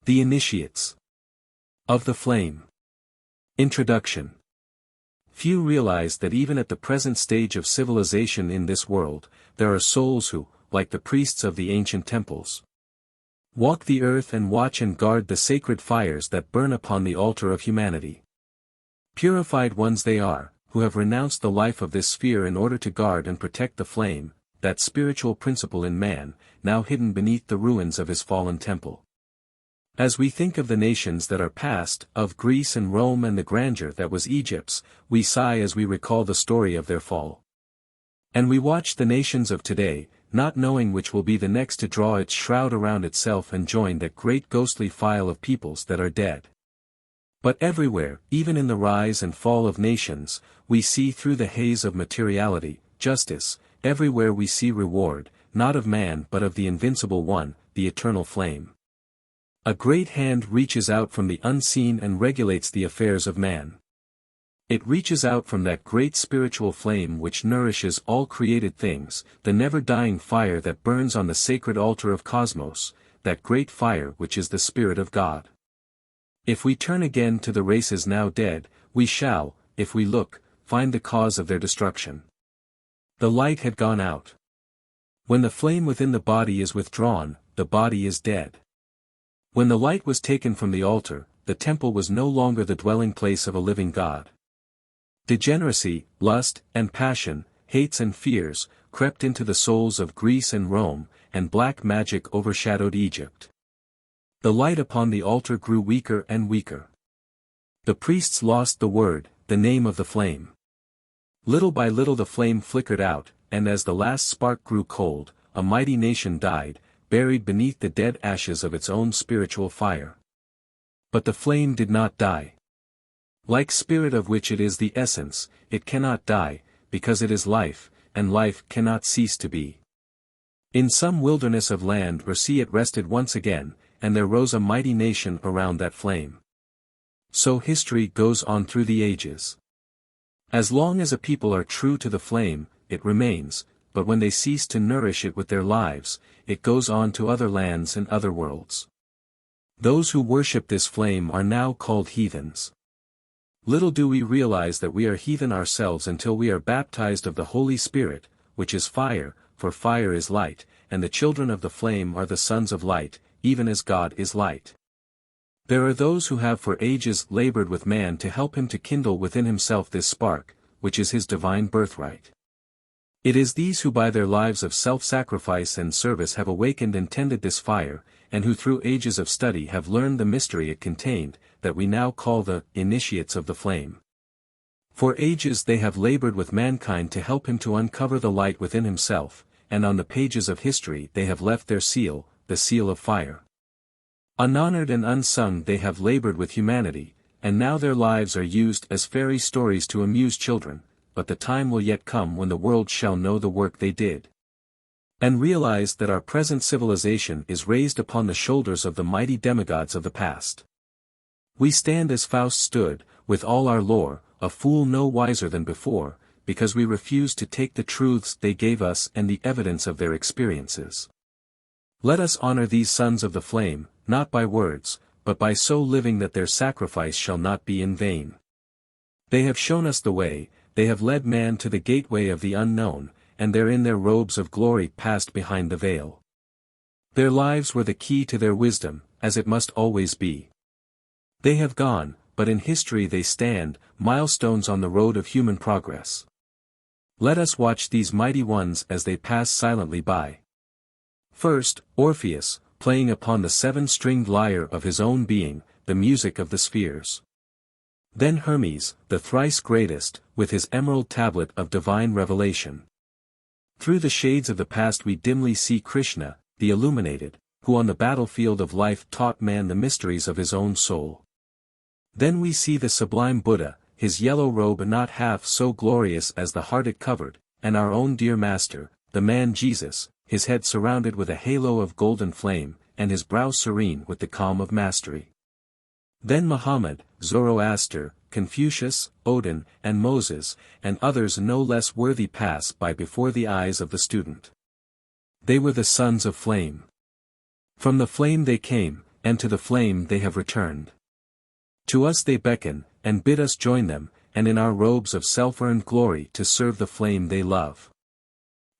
The Initiates of the Flame. Introduction. Few realize that even at the present stage of civilization in this world, there are souls who, like the priests of the ancient temples, walk the earth and watch and guard the sacred fires that burn upon the altar of humanity. Purified ones they are, who have renounced the life of this sphere in order to guard and protect the flame, that spiritual principle in man, now hidden beneath the ruins of his fallen temple. As we think of the nations that are past, of Greece and Rome and the grandeur that was Egypt's, we sigh as we recall the story of their fall. And we watch the nations of today, not knowing which will be the next to draw its shroud around itself and join that great ghostly file of peoples that are dead. But everywhere, even in the rise and fall of nations, we see through the haze of materiality, justice, everywhere we see reward, not of man but of the invincible one, the eternal flame. A great hand reaches out from the unseen and regulates the affairs of man. It reaches out from that great spiritual flame which nourishes all created things, the never-dying fire that burns on the sacred altar of cosmos, that great fire which is the Spirit of God. If we turn again to the races now dead, we shall, if we look, find the cause of their destruction. The light had gone out. When the flame within the body is withdrawn, the body is dead. When the light was taken from the altar, the temple was no longer the dwelling place of a living God. Degeneracy, lust, and passion, hates and fears, crept into the souls of Greece and Rome, and black magic overshadowed Egypt. The light upon the altar grew weaker and weaker. The priests lost the word, the name of the flame. Little by little the flame flickered out, and as the last spark grew cold, a mighty nation died, buried beneath the dead ashes of its own spiritual fire. But the flame did not die. Like spirit of which it is the essence, it cannot die, because it is life, and life cannot cease to be. In some wilderness of land or sea it rested once again, and there rose a mighty nation around that flame. So history goes on through the ages. As long as a people are true to the flame, it remains, but when they cease to nourish it with their lives, it goes on to other lands and other worlds. Those who worship this flame are now called heathens. Little do we realize that we are heathen ourselves until we are baptized of the Holy Spirit, which is fire, for fire is light, and the children of the flame are the sons of light, even as God is light. There are those who have for ages labored with man to help him to kindle within himself this spark, which is his divine birthright. It is these who by their lives of self-sacrifice and service have awakened and tended this fire, and who through ages of study have learned the mystery it contained, that we now call the initiates of the flame. For ages they have labored with mankind to help him to uncover the light within himself, and on the pages of history they have left their seal, the seal of fire. Unhonored and unsung they have labored with humanity, and now their lives are used as fairy stories to amuse children, but the time will yet come when the world shall know the work they did. And realize that our present civilization is raised upon the shoulders of the mighty demigods of the past. We stand as Faust stood, with all our lore, a fool no wiser than before, because we refuse to take the truths they gave us and the evidence of their experiences. Let us honor these sons of the flame, not by words, but by so living that their sacrifice shall not be in vain. They have shown us the way, they have led man to the gateway of the unknown, and there in their robes of glory passed behind the veil. Their lives were the key to their wisdom, as it must always be. They have gone, but in history they stand, milestones on the road of human progress. Let us watch these mighty ones as they pass silently by. First, Orpheus, playing upon the seven-stringed lyre of his own being, the music of the spheres. Then Hermes, the thrice greatest, with his emerald tablet of divine revelation. Through the shades of the past we dimly see Krishna, the illuminated, who on the battlefield of life taught man the mysteries of his own soul. Then we see the sublime Buddha, his yellow robe not half so glorious as the heart it covered, and our own dear Master, the man Jesus, his head surrounded with a halo of golden flame, and his brow serene with the calm of mastery. Then Muhammad, Zoroaster, Confucius, Odin, and Moses, and others no less worthy pass by before the eyes of the student. They were the sons of flame. From the flame they came, and to the flame they have returned. To us they beckon, and bid us join them, and in our robes of self-earned glory to serve the flame they love.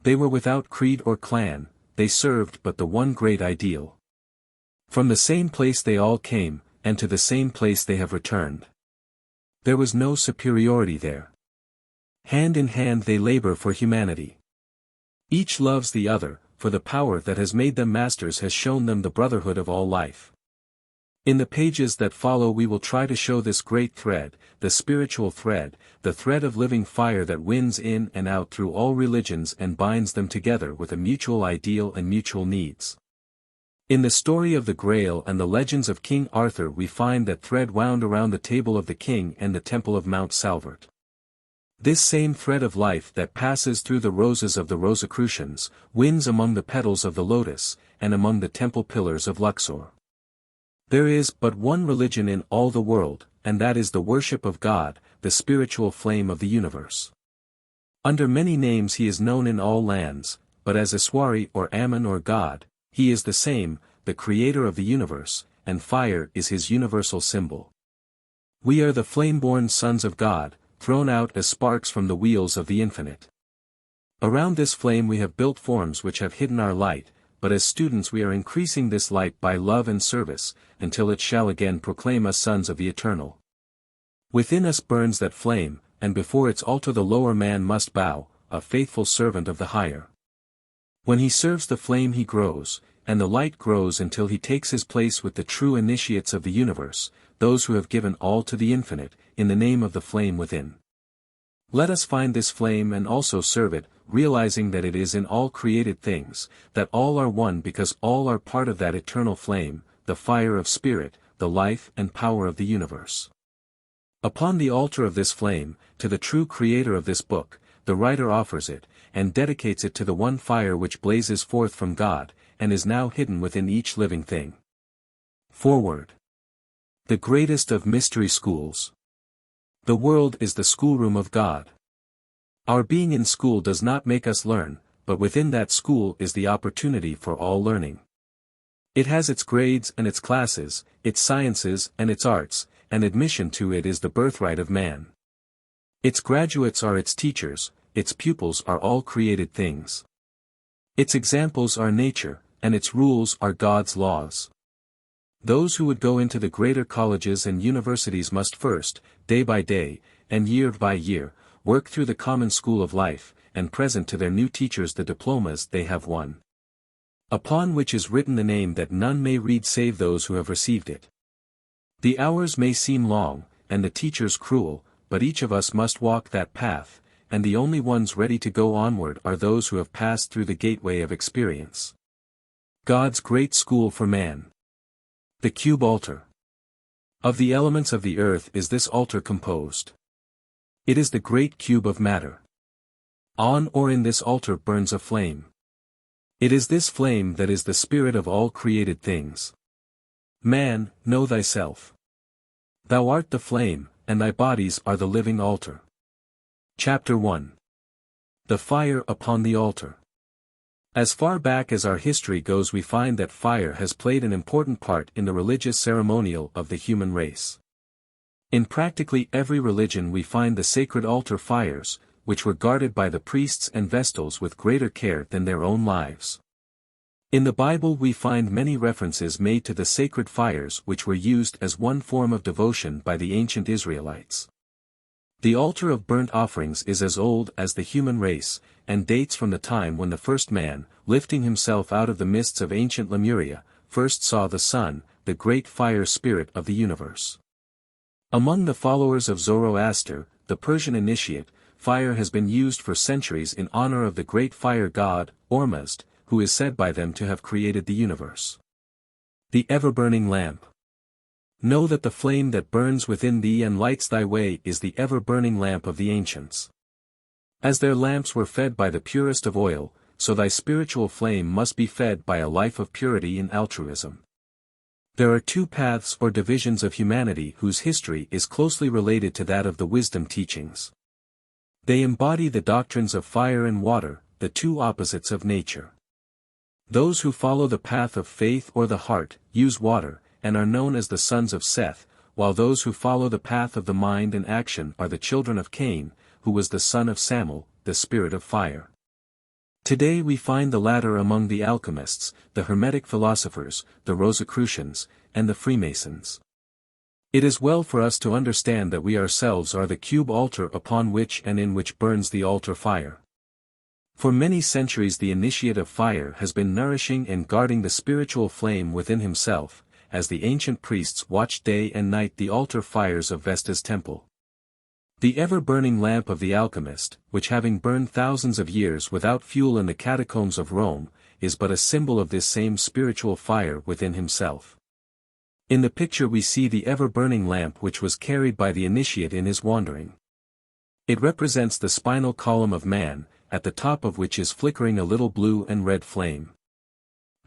They were without creed or clan, they served but the one great ideal. From the same place they all came, and to the same place they have returned. There was no superiority there. Hand in hand they labor for humanity. Each loves the other, for the power that has made them masters has shown them the brotherhood of all life. In the pages that follow we will try to show this great thread, the spiritual thread, the thread of living fire that wins in and out through all religions and binds them together with a mutual ideal and mutual needs. In the story of the Grail and the legends of King Arthur we find that thread wound around the table of the king and the temple of Mount Salvert. This same thread of life that passes through the roses of the Rosicrucians, wins among the petals of the lotus, and among the temple pillars of Luxor. There is but one religion in all the world, and that is the worship of God, the spiritual flame of the universe. Under many names he is known in all lands, but as Iswari or Ammon or God, he is the same, the creator of the universe, and fire is his universal symbol. We are the flame-born sons of God, thrown out as sparks from the wheels of the infinite. Around this flame we have built forms which have hidden our light, but as students we are increasing this light by love and service, until it shall again proclaim us sons of the Eternal. Within us burns that flame, and before its altar the lower man must bow, a faithful servant of the higher. When he serves the flame he grows, and the light grows until he takes his place with the true initiates of the universe, those who have given all to the infinite, in the name of the flame within. Let us find this flame and also serve it, realizing that it is in all created things, that all are one because all are part of that eternal flame, the fire of spirit, the life and power of the universe. Upon the altar of this flame, to the true creator of this book, the writer offers it, and dedicates it to the one fire which blazes forth from God, and is now hidden within each living thing. Forward. The greatest of mystery schools. The world is the schoolroom of God. Our being in school does not make us learn, but within that school is the opportunity for all learning. It has its grades and its classes, its sciences and its arts, and admission to it is the birthright of man. Its graduates are its teachers, its pupils are all created things. Its examples are nature, and its rules are God's laws. Those who would go into the greater colleges and universities must first, day by day, and year by year, work through the common school of life, and present to their new teachers the diplomas they have won. Upon which is written the name that none may read save those who have received it. The hours may seem long, and the teachers cruel, but each of us must walk that path, and the only ones ready to go onward are those who have passed through the gateway of experience. God's great school for man. The cube altar. Of the elements of the earth is this altar composed. It is the great cube of matter. On or in this altar burns a flame. It is this flame that is the spirit of all created things. Man, know thyself. Thou art the flame, and thy bodies are the living altar. Chapter 1. The fire upon the altar. As far back as our history goes we find that fire has played an important part in the religious ceremonial of the human race. In practically every religion we find the sacred altar fires, which were guarded by the priests and vestals with greater care than their own lives. In the Bible we find many references made to the sacred fires which were used as one form of devotion by the ancient Israelites. The altar of burnt offerings is as old as the human race, and dates from the time when the first man, lifting himself out of the mists of ancient Lemuria, first saw the sun, the great fire spirit of the universe. Among the followers of Zoroaster, the Persian initiate, fire has been used for centuries in honor of the great fire god, Ormuzd, who is said by them to have created the universe. The ever-burning lamp. Know that the flame that burns within thee and lights thy way is the ever-burning lamp of the ancients. As their lamps were fed by the purest of oil, so thy spiritual flame must be fed by a life of purity and altruism. There are two paths or divisions of humanity whose history is closely related to that of the wisdom teachings. They embody the doctrines of fire and water, the two opposites of nature. Those who follow the path of faith or the heart, use water, and are known as the sons of Seth, while those who follow the path of the mind and action are the children of Cain, who was the son of Samuel, the spirit of fire. Today we find the latter among the alchemists, the Hermetic philosophers, the Rosicrucians, and the Freemasons. It is well for us to understand that we ourselves are the cube altar upon which and in which burns the altar fire. For many centuries the initiate of fire has been nourishing and guarding the spiritual flame within himself, as the ancient priests watched day and night the altar fires of Vesta's temple. The ever-burning lamp of the alchemist, which having burned thousands of years without fuel in the catacombs of Rome, is but a symbol of this same spiritual fire within himself. In the picture we see the ever-burning lamp which was carried by the initiate in his wandering. It represents the spinal column of man, at the top of which is flickering a little blue and red flame.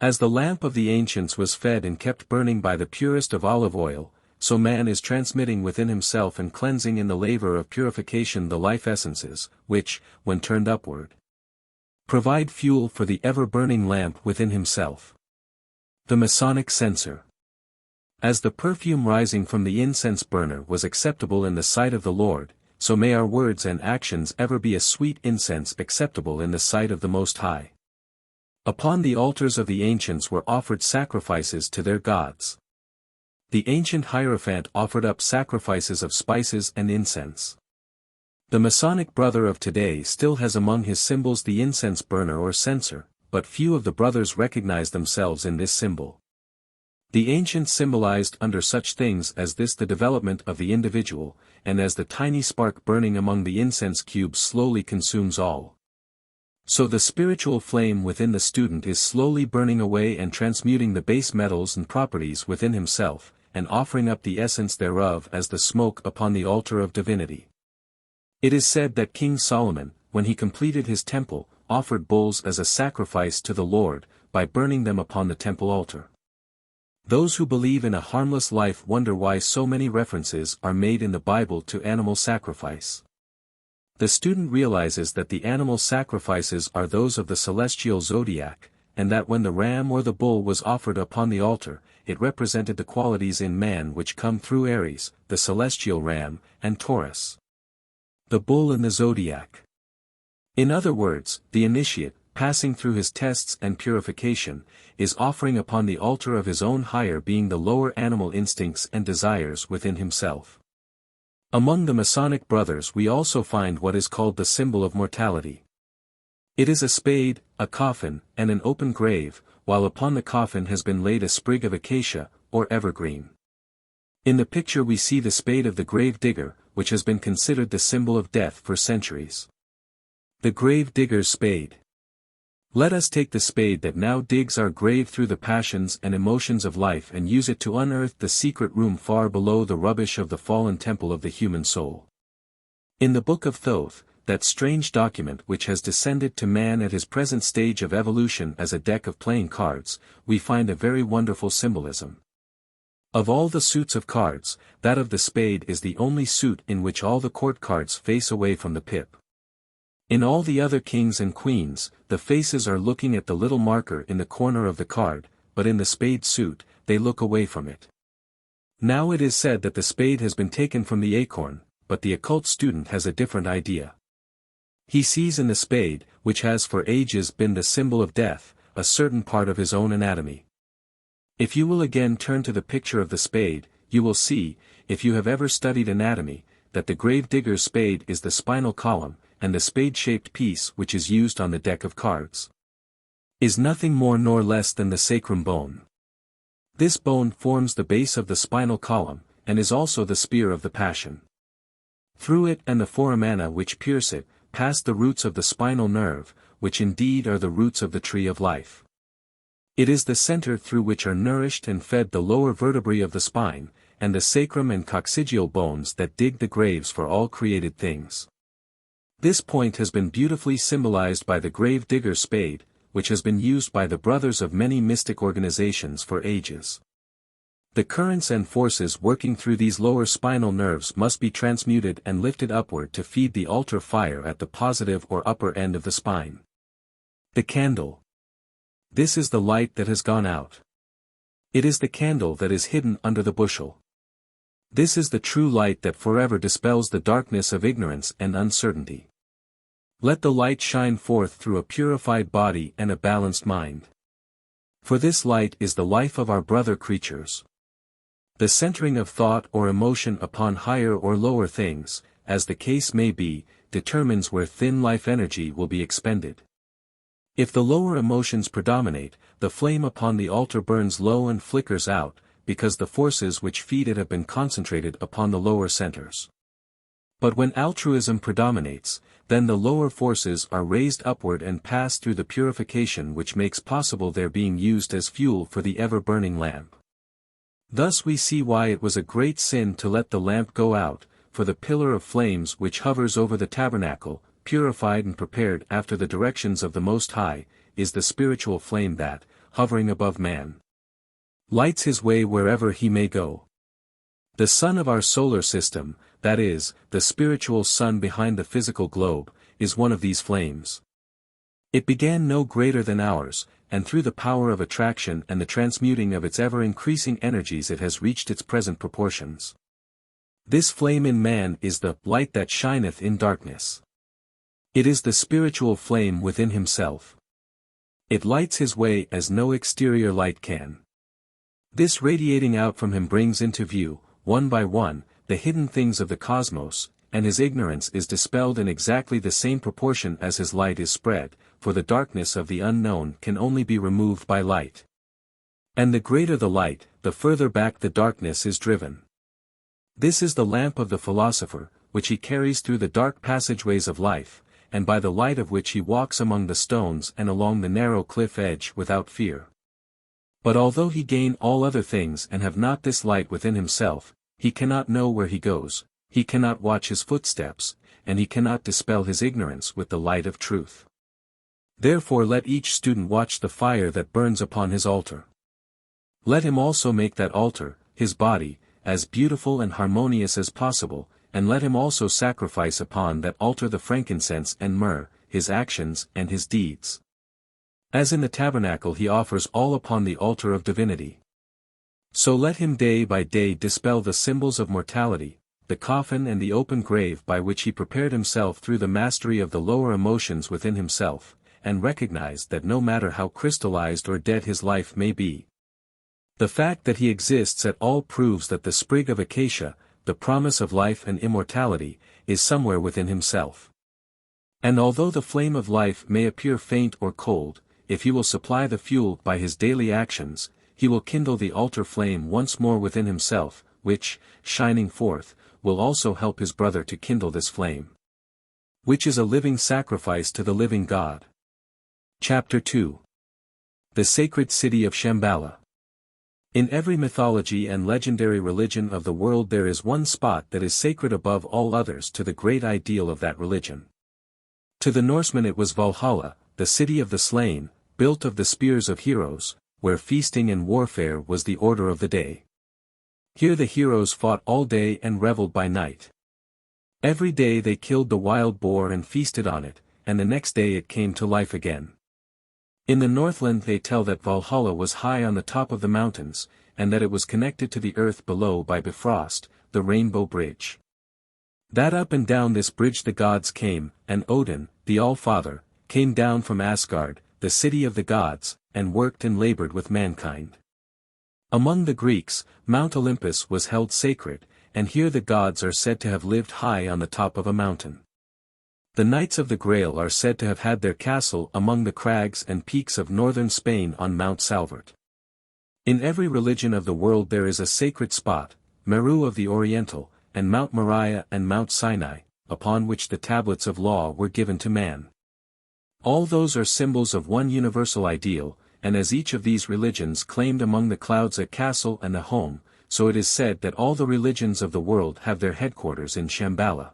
As the lamp of the ancients was fed and kept burning by the purest of olive oil, so man is transmitting within himself and cleansing in the labor of purification the life essences, which, when turned upward, provide fuel for the ever-burning lamp within himself. The Masonic Censer. As the perfume rising from the incense burner was acceptable in the sight of the Lord, so may our words and actions ever be a sweet incense acceptable in the sight of the Most High. Upon the altars of the ancients were offered sacrifices to their gods. The ancient Hierophant offered up sacrifices of spices and incense. The Masonic brother of today still has among his symbols the incense burner or censer, but few of the brothers recognize themselves in this symbol. The ancients symbolized under such things as this the development of the individual, and as the tiny spark burning among the incense cubes slowly consumes all, so the spiritual flame within the student is slowly burning away and transmuting the base metals and properties within himself, and offering up the essence thereof as the smoke upon the altar of divinity. It is said that King Solomon, when he completed his temple, offered bulls as a sacrifice to the Lord, by burning them upon the temple altar. Those who believe in a harmless life wonder why so many references are made in the Bible to animal sacrifice. The student realizes that the animal sacrifices are those of the celestial zodiac, and that when the ram or the bull was offered upon the altar, it represented the qualities in man which come through Aries, the celestial ram, and Taurus, the bull in the zodiac. In other words, the initiate, passing through his tests and purification, is offering upon the altar of his own higher being the lower animal instincts and desires within himself. Among the Masonic brothers we also find what is called the symbol of mortality. It is a spade, a coffin, and an open grave, while upon the coffin has been laid a sprig of acacia, or evergreen. In the picture we see the spade of the grave digger, which has been considered the symbol of death for centuries. The grave digger's spade. Let us take the spade that now digs our grave through the passions and emotions of life and use it to unearth the secret room far below the rubbish of the fallen temple of the human soul. In the Book of Thoth, that strange document which has descended to man at his present stage of evolution as a deck of playing cards, we find a very wonderful symbolism. Of all the suits of cards, that of the spade is the only suit in which all the court cards face away from the pip. In all the other kings and queens, the faces are looking at the little marker in the corner of the card, but in the spade suit, they look away from it. Now it is said that the spade has been taken from the acorn, but the occult student has a different idea. He sees in the spade, which has for ages been the symbol of death, a certain part of his own anatomy. If you will again turn to the picture of the spade, you will see, if you have ever studied anatomy, that the grave digger's spade is the spinal column, and the spade-shaped piece which is used on the deck of cards is nothing more nor less than the sacrum bone. This bone forms the base of the spinal column, and is also the spear of the passion. Through it and the foramina which pierce it, pass the roots of the spinal nerve, which indeed are the roots of the tree of life. It is the center through which are nourished and fed the lower vertebrae of the spine, and the sacrum and coccygeal bones that dig the graves for all created things. This point has been beautifully symbolized by the grave digger's spade, which has been used by the brothers of many mystic organizations for ages. The currents and forces working through these lower spinal nerves must be transmuted and lifted upward to feed the altar fire at the positive or upper end of the spine. The candle. This is the light that has gone out. It is the candle that is hidden under the bushel. This is the true light that forever dispels the darkness of ignorance and uncertainty. Let the light shine forth through a purified body and a balanced mind. For this light is the life of our brother creatures. The centering of thought or emotion upon higher or lower things, as the case may be, determines where thin life energy will be expended. If the lower emotions predominate, the flame upon the altar burns low and flickers out, because the forces which feed it have been concentrated upon the lower centers. But when altruism predominates, then the lower forces are raised upward and pass through the purification which makes possible their being used as fuel for the ever-burning lamp. Thus we see why it was a great sin to let the lamp go out, for the pillar of flames which hovers over the tabernacle, purified and prepared after the directions of the Most High, is the spiritual flame that, hovering above man, lights his way wherever he may go. The sun of our solar system, that is, the spiritual sun behind the physical globe, is one of these flames. It began no greater than ours, and through the power of attraction and the transmuting of its ever-increasing energies it has reached its present proportions. This flame in man is the light that shineth in darkness. It is the spiritual flame within himself. It lights his way as no exterior light can. This radiating out from him brings into view, one by one, the hidden things of the cosmos, and his ignorance is dispelled in exactly the same proportion as his light is spread, for the darkness of the unknown can only be removed by light. And the greater the light, the further back the darkness is driven. This is the lamp of the philosopher, which he carries through the dark passageways of life, and by the light of which he walks among the stones and along the narrow cliff edge without fear. But although he gain all other things and have not this light within himself, he cannot know where he goes, he cannot watch his footsteps, and he cannot dispel his ignorance with the light of truth. Therefore let each student watch the fire that burns upon his altar. Let him also make that altar, his body, as beautiful and harmonious as possible, and let him also sacrifice upon that altar the frankincense and myrrh, his actions and his deeds. As in the tabernacle he offers all upon the altar of divinity. So let him day by day dispel the symbols of mortality, the coffin and the open grave by which he prepared himself through the mastery of the lower emotions within himself, and recognize that no matter how crystallized or dead his life may be, the fact that he exists at all proves that the sprig of acacia, the promise of life and immortality, is somewhere within himself. And although the flame of life may appear faint or cold, if he will supply the fuel by his daily actions, he will kindle the altar flame once more within himself, which, shining forth, will also help his brother to kindle this flame, which is a living sacrifice to the living God. Chapter 2. The Sacred City of Shambhala. In every mythology and legendary religion of the world there is one spot that is sacred above all others to the great ideal of that religion. To the Norsemen it was Valhalla, the city of the slain, built of the spears of heroes, where feasting and warfare was the order of the day. Here the heroes fought all day and reveled by night. Every day they killed the wild boar and feasted on it, and the next day it came to life again. In the Northland they tell that Valhalla was high on the top of the mountains, and that it was connected to the earth below by Bifrost, the rainbow bridge. That up and down this bridge the gods came, and Odin, the All-Father, came down from Asgard, the city of the gods, and worked and labored with mankind. Among the Greeks, Mount Olympus was held sacred, and here the gods are said to have lived high on the top of a mountain. The Knights of the Grail are said to have had their castle among the crags and peaks of northern Spain on Mount Salvert. In every religion of the world there is a sacred spot, Meru of the Oriental, and Mount Moriah and Mount Sinai, upon which the tablets of law were given to man. All those are symbols of one universal ideal, and as each of these religions claimed among the clouds a castle and a home, so it is said that all the religions of the world have their headquarters in Shambhala,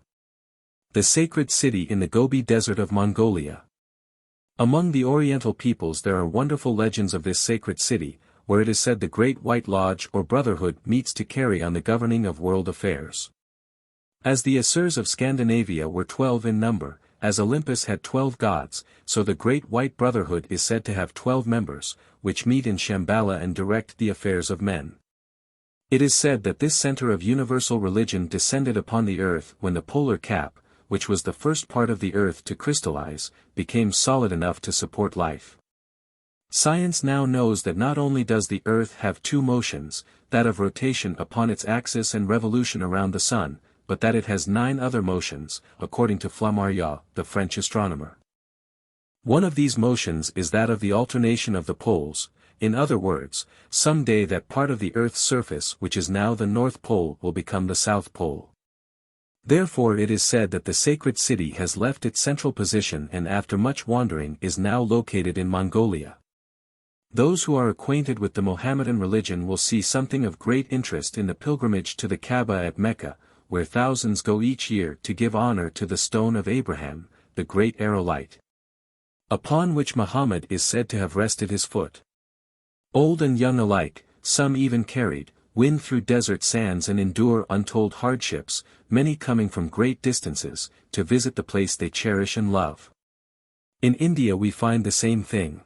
the sacred city in the Gobi Desert of Mongolia. Among the Oriental peoples there are wonderful legends of this sacred city, where it is said the Great White Lodge or Brotherhood meets to carry on the governing of world affairs. As the Asurs of Scandinavia were 12 in number, as Olympus had 12 gods, so the Great White Brotherhood is said to have 12 members, which meet in Shambhala and direct the affairs of men. It is said that this center of universal religion descended upon the earth when the polar cap, which was the first part of the earth to crystallize, became solid enough to support life. Science now knows that not only does the earth have two motions, that of rotation upon its axis and revolution around the sun, but that it has 9 other motions, according to Flammarion, the French astronomer. One of these motions is that of the alternation of the poles. In other words, some day that part of the Earth's surface which is now the North Pole will become the South Pole. Therefore it is said that the sacred city has left its central position and after much wandering is now located in Mongolia. Those who are acquainted with the Mohammedan religion will see something of great interest in the pilgrimage to the Kaaba at Mecca, where thousands go each year to give honor to the stone of Abraham, the great aerolite, upon which Muhammad is said to have rested his foot. Old and young alike, some even carried, win through desert sands and endure untold hardships, many coming from great distances, to visit the place they cherish and love. In India we find the same thing.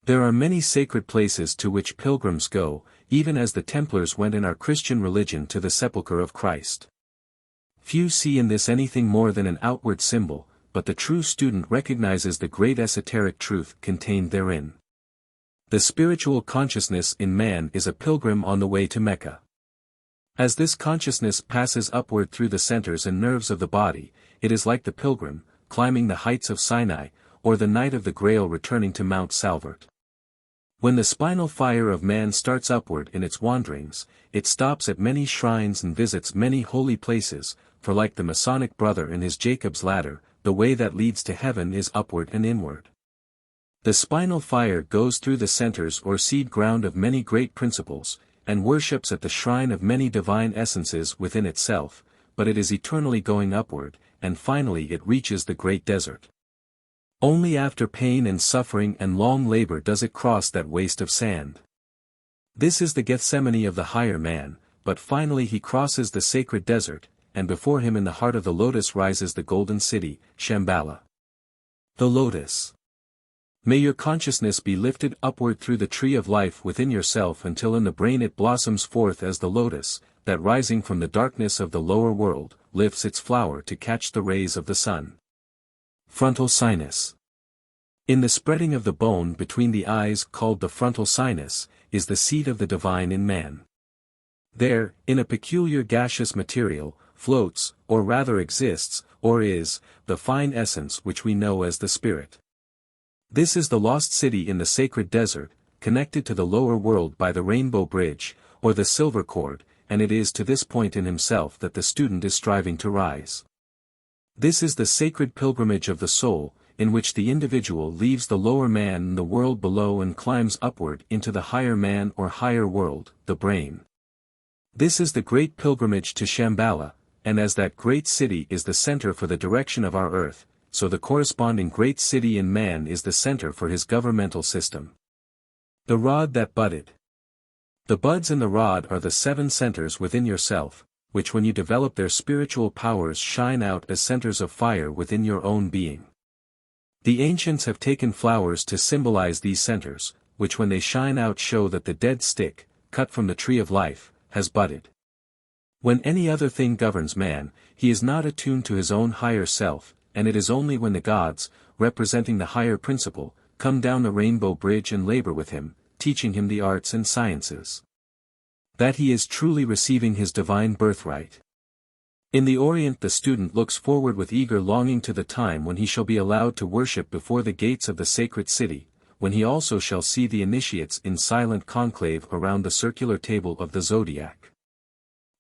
There are many sacred places to which pilgrims go, even as the Templars went in our Christian religion to the sepulchre of Christ. Few see in this anything more than an outward symbol, but the true student recognizes the great esoteric truth contained therein. The spiritual consciousness in man is a pilgrim on the way to Mecca. As this consciousness passes upward through the centers and nerves of the body, it is like the pilgrim, climbing the heights of Sinai, or the Knight of the Grail returning to Mount Salvert. When the spinal fire of man starts upward in its wanderings, it stops at many shrines and visits many holy places, for like the Masonic brother in his Jacob's ladder, the way that leads to heaven is upward and inward. The spinal fire goes through the centers or seed ground of many great principles, and worships at the shrine of many divine essences within itself, but it is eternally going upward, and finally it reaches the great desert. Only after pain and suffering and long labor does it cross that waste of sand. This is the Gethsemane of the higher man, but finally he crosses the sacred desert, and before him in the heart of the lotus rises the golden city, Shambhala. The lotus. May your consciousness be lifted upward through the tree of life within yourself until in the brain it blossoms forth as the lotus, that rising from the darkness of the lower world, lifts its flower to catch the rays of the sun. Frontal sinus. In the spreading of the bone between the eyes called the frontal sinus, is the seat of the divine in man. There, in a peculiar gaseous material, floats, or rather exists, or is, the fine essence which we know as the spirit. This is the lost city in the sacred desert, connected to the lower world by the rainbow bridge, or the silver cord, and it is to this point in himself that the student is striving to rise. This is the sacred pilgrimage of the soul, in which the individual leaves the lower man and the world below and climbs upward into the higher man or higher world, the brain. This is the great pilgrimage to Shambhala, and as that great city is the center for the direction of our earth, so the corresponding great city in man is the center for his governmental system. The rod that budded. The buds in the rod are the 7 centers within yourself, which when you develop their spiritual powers shine out as centers of fire within your own being. The ancients have taken flowers to symbolize these centers, which when they shine out show that the dead stick, cut from the tree of life, has budded. When any other thing governs man, he is not attuned to his own higher self, and it is only when the gods, representing the higher principle, come down the rainbow bridge and labor with him, teaching him the arts and sciences, that he is truly receiving his divine birthright. In the Orient the student looks forward with eager longing to the time when he shall be allowed to worship before the gates of the sacred city, when he also shall see the initiates in silent conclave around the circular table of the zodiac.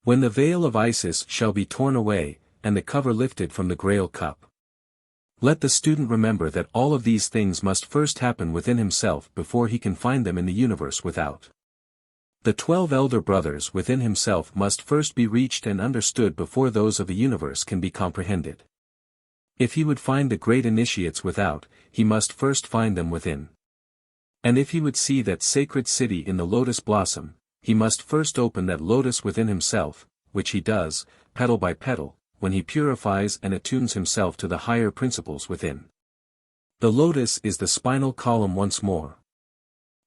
When the veil of Isis shall be torn away, and the cover lifted from the Grail cup. Let the student remember that all of these things must first happen within himself before he can find them in the universe without. The 12 elder brothers within himself must first be reached and understood before those of the universe can be comprehended. If he would find the great initiates without, he must first find them within. And if he would see that sacred city in the lotus blossom, he must first open that lotus within himself, which he does, petal by petal, when he purifies and attunes himself to the higher principles within. The lotus is the spinal column once more.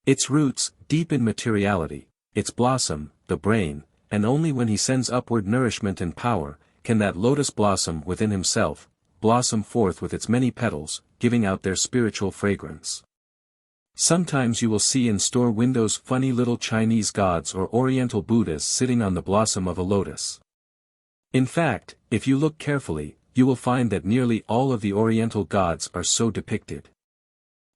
Its roots, deep in materiality, its blossom, the brain, and only when he sends upward nourishment and power, can that lotus blossom within himself, blossom forth with its many petals, giving out their spiritual fragrance. Sometimes you will see in store windows funny little Chinese gods or Oriental Buddhas sitting on the blossom of a lotus. In fact, if you look carefully, you will find that nearly all of the Oriental gods are so depicted.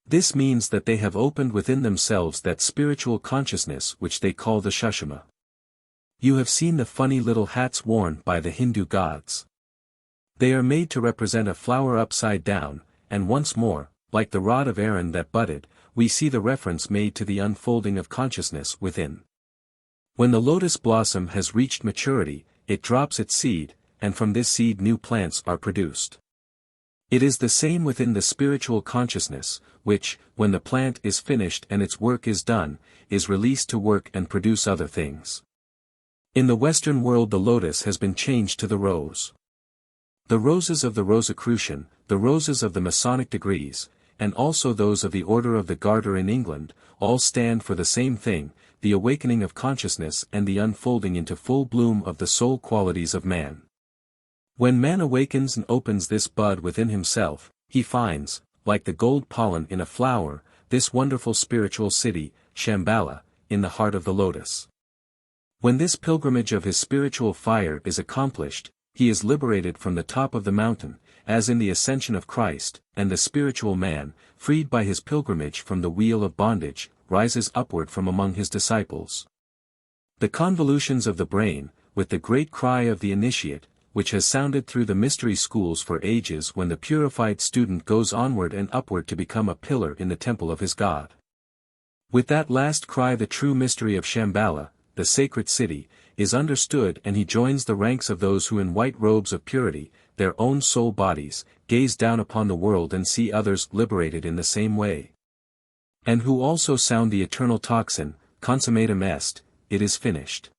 This means that they have opened within themselves that spiritual consciousness which they call the Sushuma. You have seen the funny little hats worn by the Hindu gods. They are made to represent a flower upside down, and once more, like the rod of Aaron that budded, we see the reference made to the unfolding of consciousness within. When the lotus blossom has reached maturity, it drops its seed, and from this seed new plants are produced. It is the same within the spiritual consciousness, which, when the plant is finished and its work is done, is released to work and produce other things. In the Western world the lotus has been changed to the rose. The roses of the Rosicrucian, the roses of the Masonic degrees, and also those of the Order of the Garter in England, all stand for the same thing, the awakening of consciousness and the unfolding into full bloom of the soul qualities of man. When man awakens and opens this bud within himself, he finds, like the gold pollen in a flower, this wonderful spiritual city, Shambhala, in the heart of the lotus. When this pilgrimage of his spiritual fire is accomplished, he is liberated from the top of the mountain, as in the ascension of Christ, and the spiritual man, freed by his pilgrimage from the wheel of bondage, rises upward from among his disciples. The convolutions of the brain, with the great cry of the initiate, which has sounded through the mystery schools for ages when the purified student goes onward and upward to become a pillar in the temple of his God. With that last cry the true mystery of Shambhala, the sacred city, is understood and he joins the ranks of those who in white robes of purity, their own soul bodies, gaze down upon the world and see others liberated in the same way. And who also sound the eternal tocsin, consummatum est, it is finished.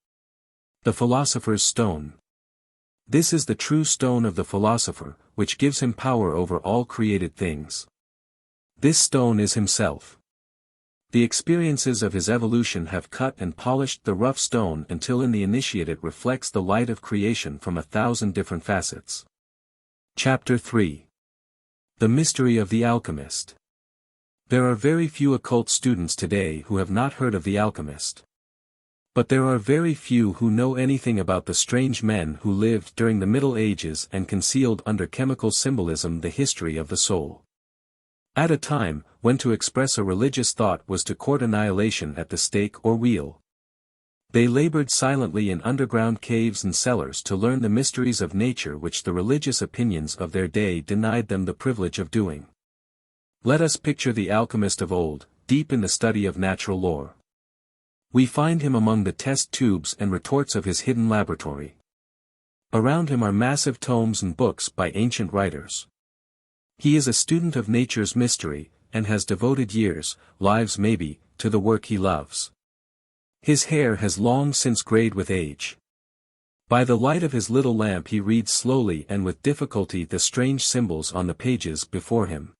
The philosopher's stone. This is the true stone of the philosopher, which gives him power over all created things. This stone is himself. The experiences of his evolution have cut and polished the rough stone until in the initiate it reflects the light of creation from 1,000 different facets. Chapter 3. The Mystery of the Alchemist. There are very few occult students today who have not heard of the alchemist. But there are very few who know anything about the strange men who lived during the Middle Ages and concealed under chemical symbolism the history of the soul. At a time, when to express a religious thought was to court annihilation at the stake or wheel. They labored silently in underground caves and cellars to learn the mysteries of nature which the religious opinions of their day denied them the privilege of doing. Let us picture the alchemist of old, deep in the study of natural lore. We find him among the test tubes and retorts of his hidden laboratory. Around him are massive tomes and books by ancient writers. He is a student of nature's mystery, and has devoted years, lives maybe, to the work he loves. His hair has long since grayed with age. By the light of his little lamp he reads slowly and with difficulty the strange symbols on the pages before him.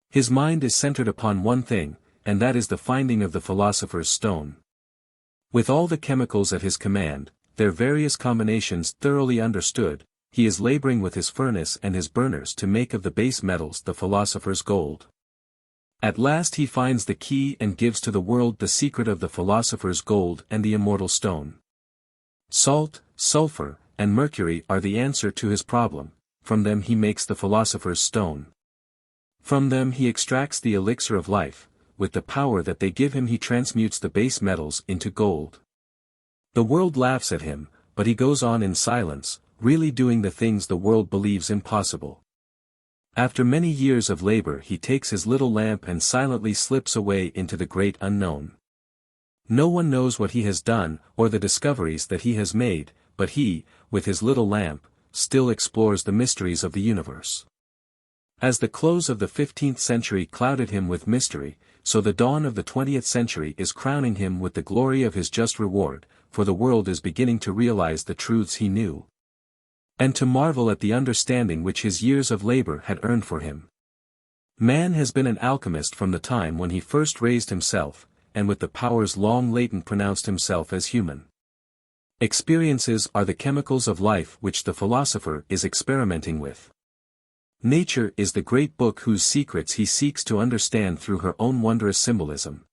His mind is centered upon one thing, and that is the finding of the philosopher's stone. With all the chemicals at his command, their various combinations thoroughly understood, he is laboring with his furnace and his burners to make of the base metals the philosopher's gold. At last he finds the key and gives to the world the secret of the philosopher's gold and the immortal stone. Salt, sulfur, and mercury are the answer to his problem, from them he makes the philosopher's stone. From them he extracts the elixir of life, with the power that they give him he transmutes the base metals into gold. The world laughs at him, but he goes on in silence, really doing the things the world believes impossible. After many years of labor he takes his little lamp and silently slips away into the great unknown. No one knows what he has done or the discoveries that he has made, but he, with his little lamp, still explores the mysteries of the universe. As the close of the 15th century clouded him with mystery, so the dawn of the 20th century is crowning him with the glory of his just reward, for the world is beginning to realize the truths he knew. and to marvel at the understanding which his years of labor had earned for him. Man has been an alchemist from the time when he first raised himself, and with the powers long latent pronounced himself as human. Experiences are the chemicals of life which the philosopher is experimenting with. Nature is the great book whose secrets he seeks to understand through her own wondrous symbolism.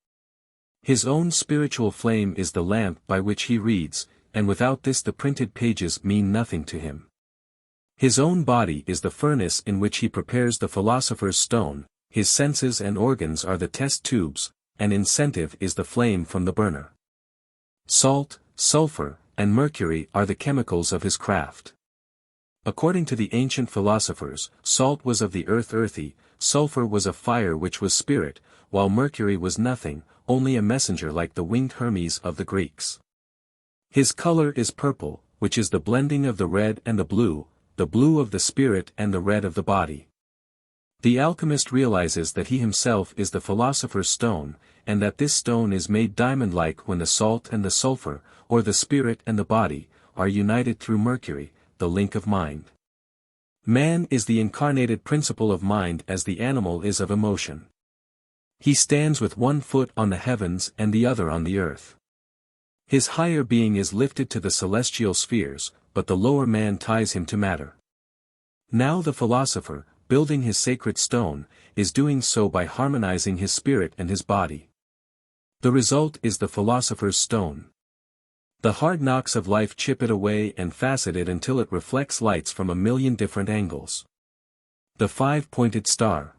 His own spiritual flame is the lamp by which he reads, and without this the printed pages mean nothing to him. His own body is the furnace in which he prepares the philosopher's stone, his senses and organs are the test tubes, and incentive is the flame from the burner. Salt, sulfur, and mercury are the chemicals of his craft. According to the ancient philosophers, salt was of the earth earthy, sulfur was of fire which was spirit, while mercury was nothing, only a messenger like the winged Hermes of the Greeks. His color is purple, which is the blending of the red and the blue of the spirit and the red of the body. The alchemist realizes that he himself is the philosopher's stone, and that this stone is made diamond-like when the salt and the sulfur, or the spirit and the body, are united through mercury, the link of mind. Man is the incarnated principle of mind as the animal is of emotion. He stands with one foot on the heavens and the other on the earth. His higher being is lifted to the celestial spheres, but the lower man ties him to matter. Now the philosopher, building his sacred stone, is doing so by harmonizing his spirit and his body. The result is the philosopher's stone. The hard knocks of life chip it away and facet it until it reflects lights from a million different angles. The five-pointed star.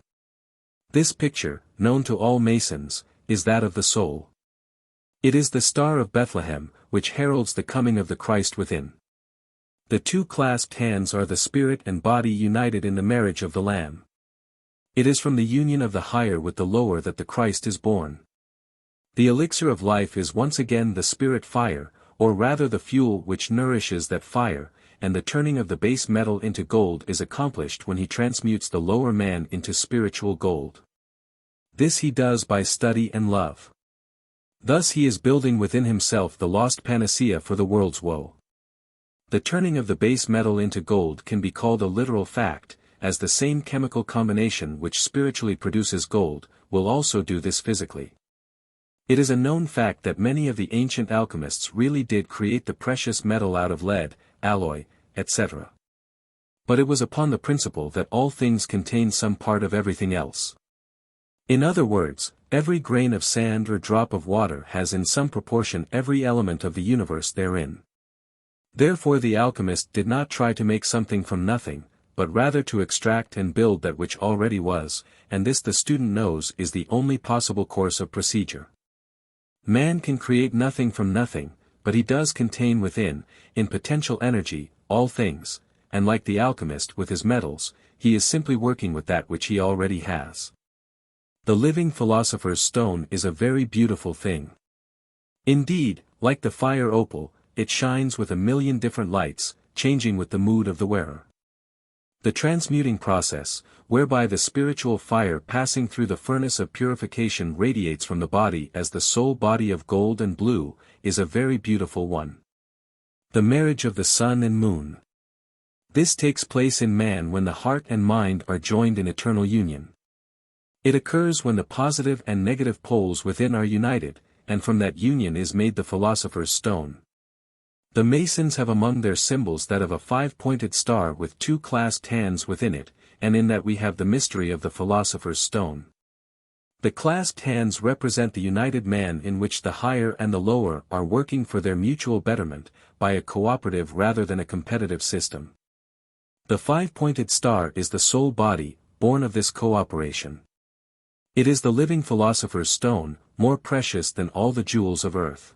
This picture, known to all Masons, is that of the soul. It is the Star of Bethlehem, which heralds the coming of the Christ within. The two clasped hands are the spirit and body united in the marriage of the Lamb. It is from the union of the higher with the lower that the Christ is born. The elixir of life is once again the spirit fire, or rather the fuel which nourishes that fire, and the turning of the base metal into gold is accomplished when he transmutes the lower man into spiritual gold. This he does by study and love. Thus he is building within himself the lost panacea for the world's woe. The turning of the base metal into gold can be called a literal fact, as the same chemical combination which spiritually produces gold, will also do this physically. It is a known fact that many of the ancient alchemists really did create the precious metal out of lead, alloy, etc. But it was upon the principle that all things contain some part of everything else. In other words, every grain of sand or drop of water has in some proportion every element of the universe therein. Therefore the alchemist did not try to make something from nothing, but rather to extract and build that which already was, and this the student knows is the only possible course of procedure. Man can create nothing from nothing, but he does contain within, in potential energy, all things, and like the alchemist with his metals, he is simply working with that which he already has. The living philosopher's stone is a very beautiful thing. Indeed, like the fire opal, it shines with a million different lights, changing with the mood of the wearer. The transmuting process, whereby the spiritual fire passing through the furnace of purification radiates from the body as the soul body of gold and blue, is a very beautiful one. The marriage of the sun and moon. This takes place in man when the heart and mind are joined in eternal union. It occurs when the positive and negative poles within are united, and from that union is made the philosopher's stone. The Masons have among their symbols that of a five-pointed star with two clasped hands within it, and in that we have the mystery of the philosopher's stone. The clasped hands represent the united man in which the higher and the lower are working for their mutual betterment, by a cooperative rather than a competitive system. The five-pointed star is the soul body, born of this cooperation. It is the living philosopher's stone, more precious than all the jewels of earth.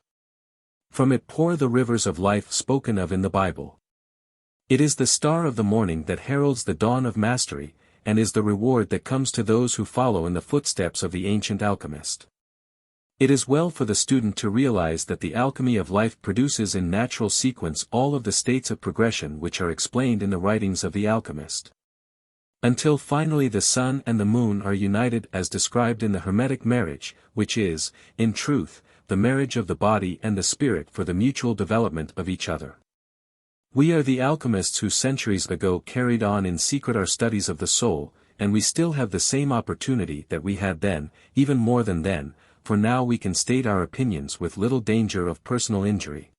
From it pour the rivers of life spoken of in the Bible. It is the star of the morning that heralds the dawn of mastery, and is the reward that comes to those who follow in the footsteps of the ancient alchemist. It is well for the student to realize that the alchemy of life produces in natural sequence all of the states of progression which are explained in the writings of the alchemist. Until finally the sun and the moon are united as described in the Hermetic marriage, which is, in truth, the marriage of the body and the spirit for the mutual development of each other. We are the alchemists who centuries ago carried on in secret our studies of the soul, and we still have the same opportunity that we had then, even more than then, for now we can state our opinions with little danger of personal injury.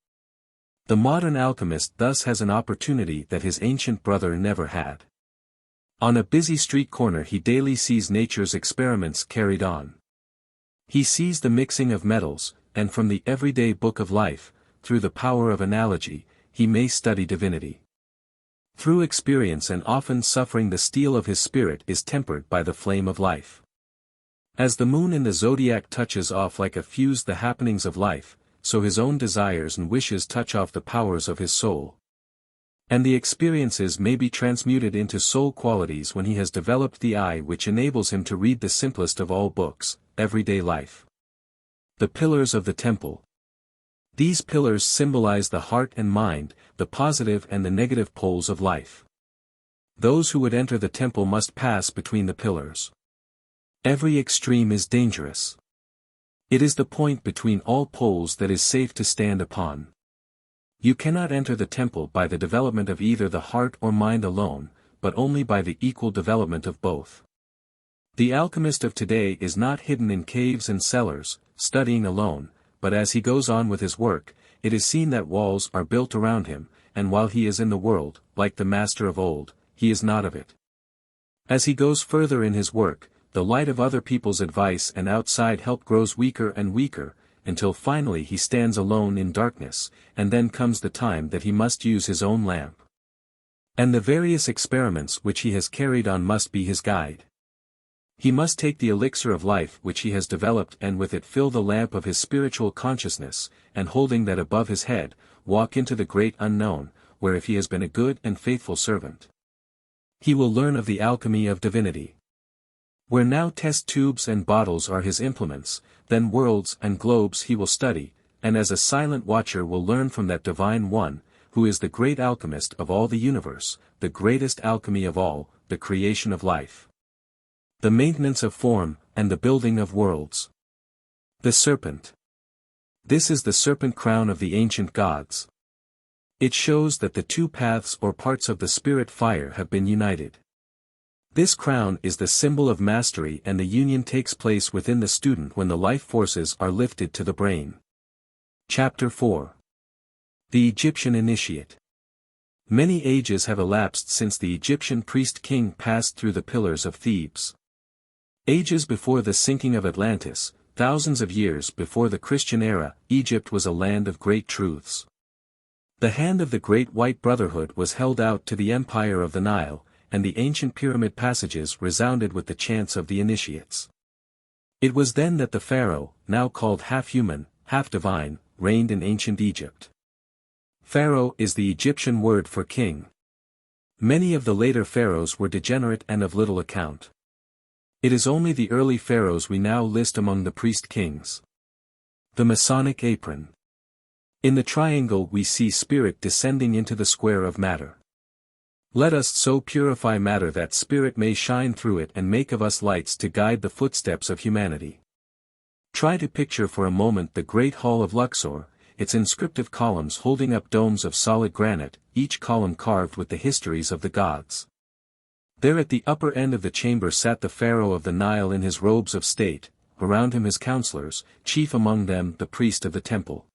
The modern alchemist thus has an opportunity that his ancient brother never had. On a busy street corner he daily sees nature's experiments carried on. He sees the mixing of metals, and from the everyday book of life, through the power of analogy, he may study divinity. Through experience and often suffering the steel of his spirit is tempered by the flame of life. As the moon in the zodiac touches off like a fuse the happenings of life, so his own desires and wishes touch off the powers of his soul. And the experiences may be transmuted into soul qualities when he has developed the eye which enables him to read the simplest of all books, everyday life. The pillars of the temple. These pillars symbolize the heart and mind, the positive and the negative poles of life. Those who would enter the temple must pass between the pillars. Every extreme is dangerous. It is the point between all poles that is safe to stand upon. You cannot enter the temple by the development of either the heart or mind alone, but only by the equal development of both. The alchemist of today is not hidden in caves and cellars, studying alone, but as he goes on with his work, it is seen that walls are built around him, and while he is in the world, like the master of old, he is not of it. As he goes further in his work, the light of other people's advice and outside help grows weaker and weaker, until finally he stands alone in darkness, and then comes the time that he must use his own lamp. And the various experiments which he has carried on must be his guide. He must take the elixir of life which he has developed and with it fill the lamp of his spiritual consciousness, and holding that above his head, walk into the great unknown, where if he has been a good and faithful servant, he will learn of the alchemy of divinity. Where now test tubes and bottles are his implements, then worlds and globes he will study, and as a silent watcher will learn from that divine one, who is the great alchemist of all the universe, the greatest alchemy of all, the creation of life, the maintenance of form, and the building of worlds. The serpent. This is the serpent crown of the ancient gods. It shows that the two paths or parts of the spirit fire have been united. This crown is the symbol of mastery, and the union takes place within the student when the life forces are lifted to the brain. Chapter 4. The Egyptian Initiate. Many ages have elapsed since the Egyptian priest-king passed through the pillars of Thebes. Ages before the sinking of Atlantis, thousands of years before the Christian era, Egypt was a land of great truths. The hand of the great white brotherhood was held out to the empire of the Nile, and the ancient pyramid passages resounded with the chants of the initiates. It was then that the pharaoh, now called half-human, half-divine, reigned in ancient Egypt. Pharaoh is the Egyptian word for king. Many of the later pharaohs were degenerate and of little account. It is only the early pharaohs we now list among the priest-kings. The Masonic apron. In the triangle we see spirit descending into the square of matter. Let us so purify matter that spirit may shine through it and make of us lights to guide the footsteps of humanity. Try to picture for a moment the great hall of Luxor, its inscriptive columns holding up domes of solid granite, each column carved with the histories of the gods. There at the upper end of the chamber sat the pharaoh of the Nile in his robes of state, around him his counselors, chief among them the priest of the temple.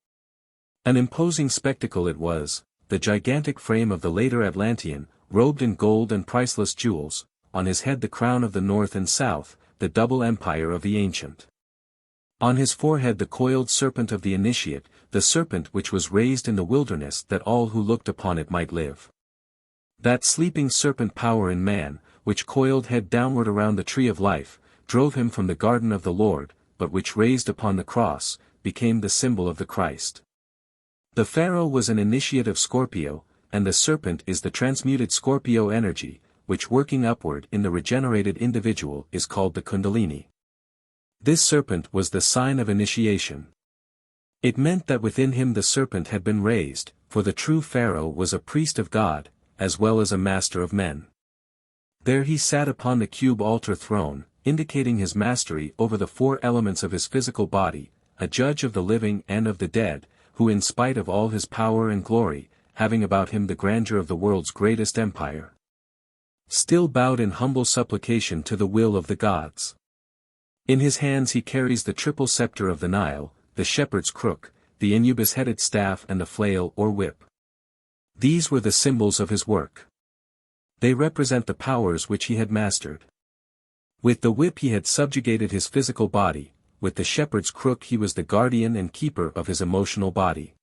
An imposing spectacle it was, the gigantic frame of the later Atlantean, robed in gold and priceless jewels, on his head the crown of the north and south, the double empire of the ancient. On his forehead the coiled serpent of the initiate, the serpent which was raised in the wilderness that all who looked upon it might live. That sleeping serpent power in man, which coiled head downward around the tree of life, drove him from the garden of the Lord, but which raised upon the cross, became the symbol of the Christ. The pharaoh was an initiate of Scorpio, and the serpent is the transmuted Scorpio energy, which working upward in the regenerated individual is called the Kundalini. This serpent was the sign of initiation. It meant that within him the serpent had been raised, for the true pharaoh was a priest of God, as well as a master of men. There he sat upon the cube altar throne, indicating his mastery over the four elements of his physical body, a judge of the living and of the dead, who in spite of all his power and glory, having about him the grandeur of the world's greatest empire, still bowed in humble supplication to the will of the gods. In his hands he carries the triple scepter of the Nile, the shepherd's crook, the incubus-headed staff and the flail or whip. These were the symbols of his work. They represent the powers which he had mastered. With the whip he had subjugated his physical body, with the shepherd's crook he was the guardian and keeper of his emotional body.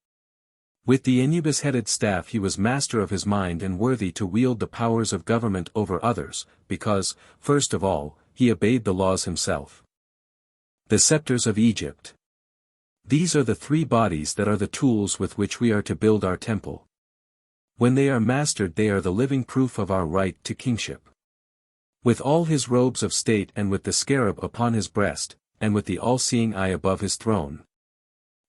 With the incubus-headed staff he was master of his mind and worthy to wield the powers of government over others, because, first of all, he obeyed the laws himself. The scepters of Egypt. These are the three bodies that are the tools with which we are to build our temple. When they are mastered they are the living proof of our right to kingship. With all his robes of state and with the scarab upon his breast, and with the all-seeing eye above his throne,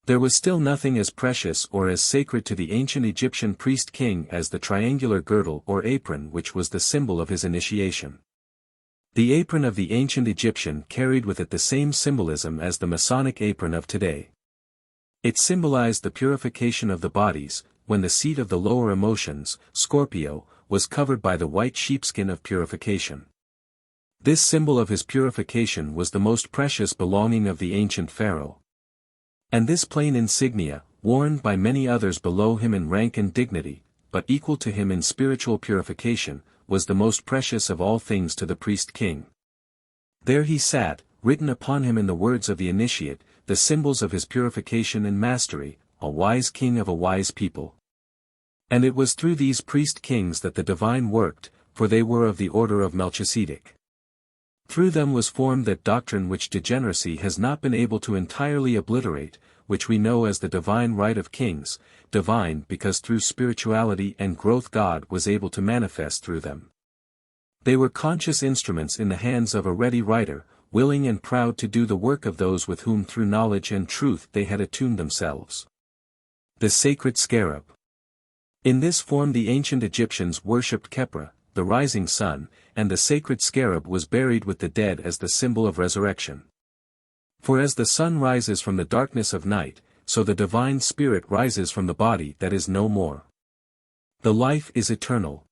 there was still nothing as precious or as sacred to the ancient Egyptian priest-king as the triangular girdle or apron which was the symbol of his initiation. The apron of the ancient Egyptian carried with it the same symbolism as the Masonic apron of today. It symbolized the purification of the bodies, when the seat of the lower emotions, Scorpio, was covered by the white sheepskin of purification. This symbol of his purification was the most precious belonging of the ancient pharaoh. And this plain insignia, worn by many others below him in rank and dignity, but equal to him in spiritual purification, was the most precious of all things to the priest-king. There he sat, written upon him in the words of the initiate, the symbols of his purification and mastery, a wise king of a wise people. And it was through these priest-kings that the divine worked, for they were of the order of Melchizedek. Through them was formed that doctrine which degeneracy has not been able to entirely obliterate, which we know as the divine right of kings, divine because through spirituality and growth God was able to manifest through them. They were conscious instruments in the hands of a ready writer, willing and proud to do the work of those with whom through knowledge and truth they had attuned themselves. The sacred scarab. In this form the ancient Egyptians worshipped Khepra, the rising sun, and the sacred scarab was buried with the dead as the symbol of resurrection. For as the sun rises from the darkness of night, so the divine spirit rises from the body that is no more. The life is eternal.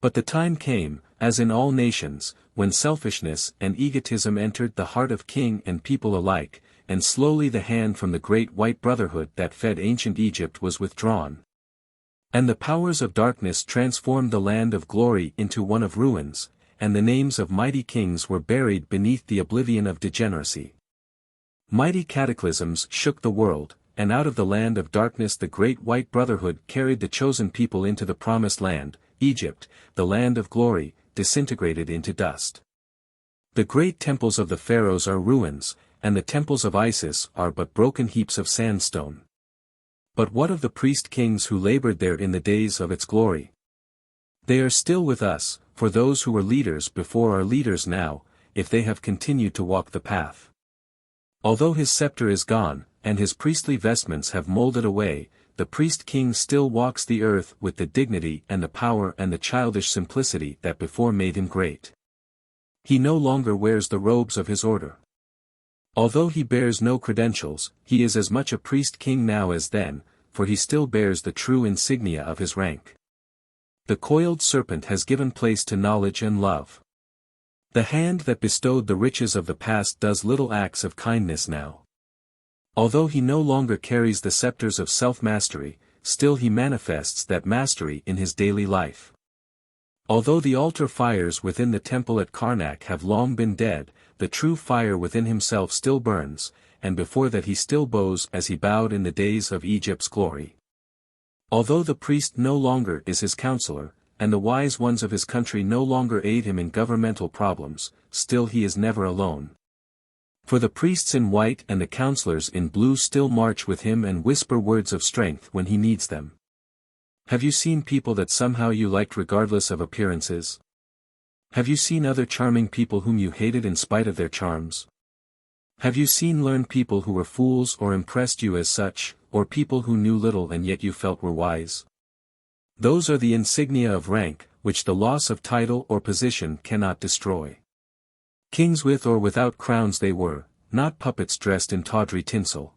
But the time came, as in all nations, when selfishness and egotism entered the heart of king and people alike, and slowly the hand from the great white brotherhood that fed ancient Egypt was withdrawn. And the powers of darkness transformed the land of glory into one of ruins, and the names of mighty kings were buried beneath the oblivion of degeneracy. Mighty cataclysms shook the world, and out of the land of darkness the great white brotherhood carried the chosen people into the promised land, Egypt, the land of glory, disintegrated into dust. The great temples of the pharaohs are ruins, and the temples of Isis are but broken heaps of sandstone. But what of the priest-kings who labored there in the days of its glory? They are still with us, for those who were leaders before are leaders now, if they have continued to walk the path. Although his scepter is gone, and his priestly vestments have molded away, the priest-king still walks the earth with the dignity and the power and the childish simplicity that before made him great. He no longer wears the robes of his order. Although he bears no credentials, he is as much a priest-king now as then, for he still bears the true insignia of his rank. The coiled serpent has given place to knowledge and love. The hand that bestowed the riches of the past does little acts of kindness now. Although he no longer carries the scepters of self-mastery, still he manifests that mastery in his daily life. Although the altar fires within the temple at Karnak have long been dead, the true fire within himself still burns, and before that he still bows as he bowed in the days of Egypt's glory. Although the priest no longer is his counselor, and the wise ones of his country no longer aid him in governmental problems, still he is never alone. For the priests in white and the counselors in blue still march with him and whisper words of strength when he needs them. Have you seen people that somehow you liked regardless of appearances? Have you seen other charming people whom you hated in spite of their charms? Have you seen learned people who were fools or impressed you as such, or people who knew little and yet you felt were wise? Those are the insignia of rank, which the loss of title or position cannot destroy. Kings with or without crowns they were, not puppets dressed in tawdry tinsel.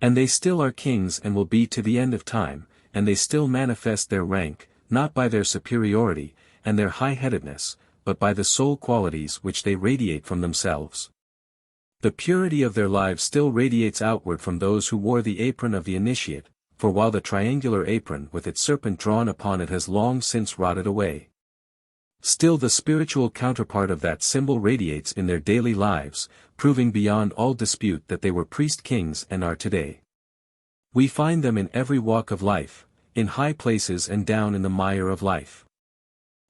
And they still are kings and will be to the end of time, and they still manifest their rank, not by their superiority, and their high-headedness, but by the soul qualities which they radiate from themselves. The purity of their lives still radiates outward from those who wore the apron of the initiate, for while the triangular apron with its serpent drawn upon it has long since rotted away, still the spiritual counterpart of that symbol radiates in their daily lives, proving beyond all dispute that they were priest-kings and are today. We find them in every walk of life, in high places and down in the mire of life.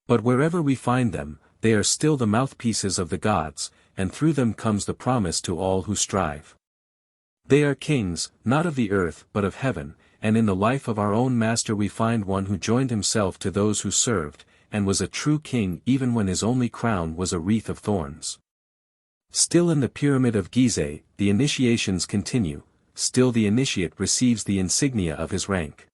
But wherever we find them, they are still the mouthpieces of the gods, and through them comes the promise to all who strive. They are kings, not of the earth but of heaven, and in the life of our own Master we find one who joined himself to those who served, and was a true king even when his only crown was a wreath of thorns. Still in the pyramid of Gizeh, the initiations continue, still the initiate receives the insignia of his rank.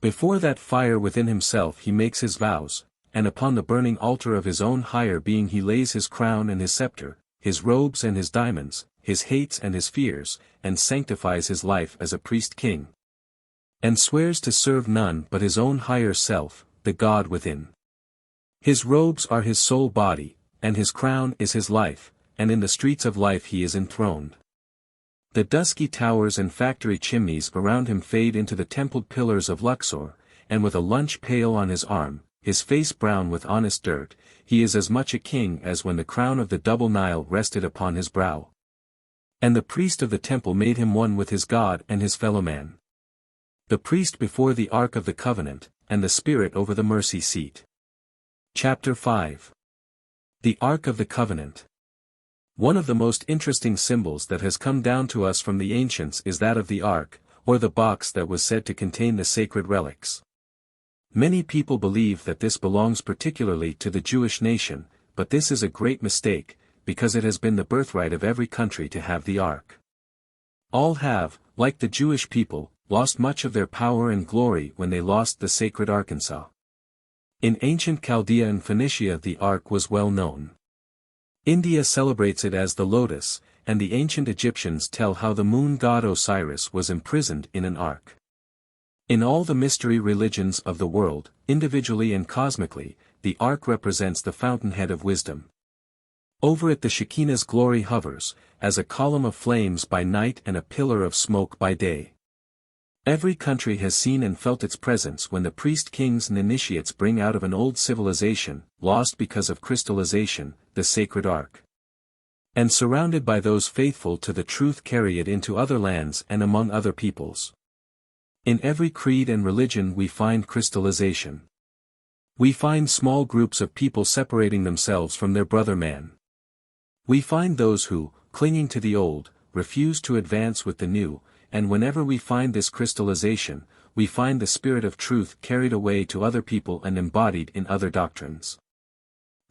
Before that fire within himself he makes his vows, and upon the burning altar of his own higher being he lays his crown and his scepter, his robes and his diamonds, his hates and his fears, and sanctifies his life as a priest-king. And swears to serve none but his own higher self, the God within. His robes are his soul body, and his crown is his life, and in the streets of life he is enthroned. The dusky towers and factory chimneys around him fade into the templed pillars of Luxor, and with a lunch pail on his arm, his face brown with honest dirt, he is as much a king as when the crown of the double Nile rested upon his brow. And the priest of the temple made him one with his God and his fellow-man. The priest before the Ark of the Covenant, and the Spirit over the mercy seat. Chapter 5. The Ark of the Covenant. One of the most interesting symbols that has come down to us from the ancients is that of the Ark, or the box that was said to contain the sacred relics. Many people believe that this belongs particularly to the Jewish nation, but this is a great mistake, because it has been the birthright of every country to have the Ark. All have, like the Jewish people, lost much of their power and glory when they lost the sacred Arkansas. In ancient Chaldea and Phoenicia the Ark was well known. India celebrates it as the lotus, and the ancient Egyptians tell how the moon god Osiris was imprisoned in an ark. In all the mystery religions of the world, individually and cosmically, the ark represents the fountainhead of wisdom. Over it the Shekinah's glory hovers, as a column of flames by night and a pillar of smoke by day. Every country has seen and felt its presence when the priest-kings and initiates bring out of an old civilization, lost because of crystallization, the sacred ark. And surrounded by those faithful to the truth carry it into other lands and among other peoples. In every creed and religion we find crystallization. We find small groups of people separating themselves from their brother man. We find those who, clinging to the old, refuse to advance with the new, and whenever we find this crystallization, we find the spirit of truth carried away to other people and embodied in other doctrines.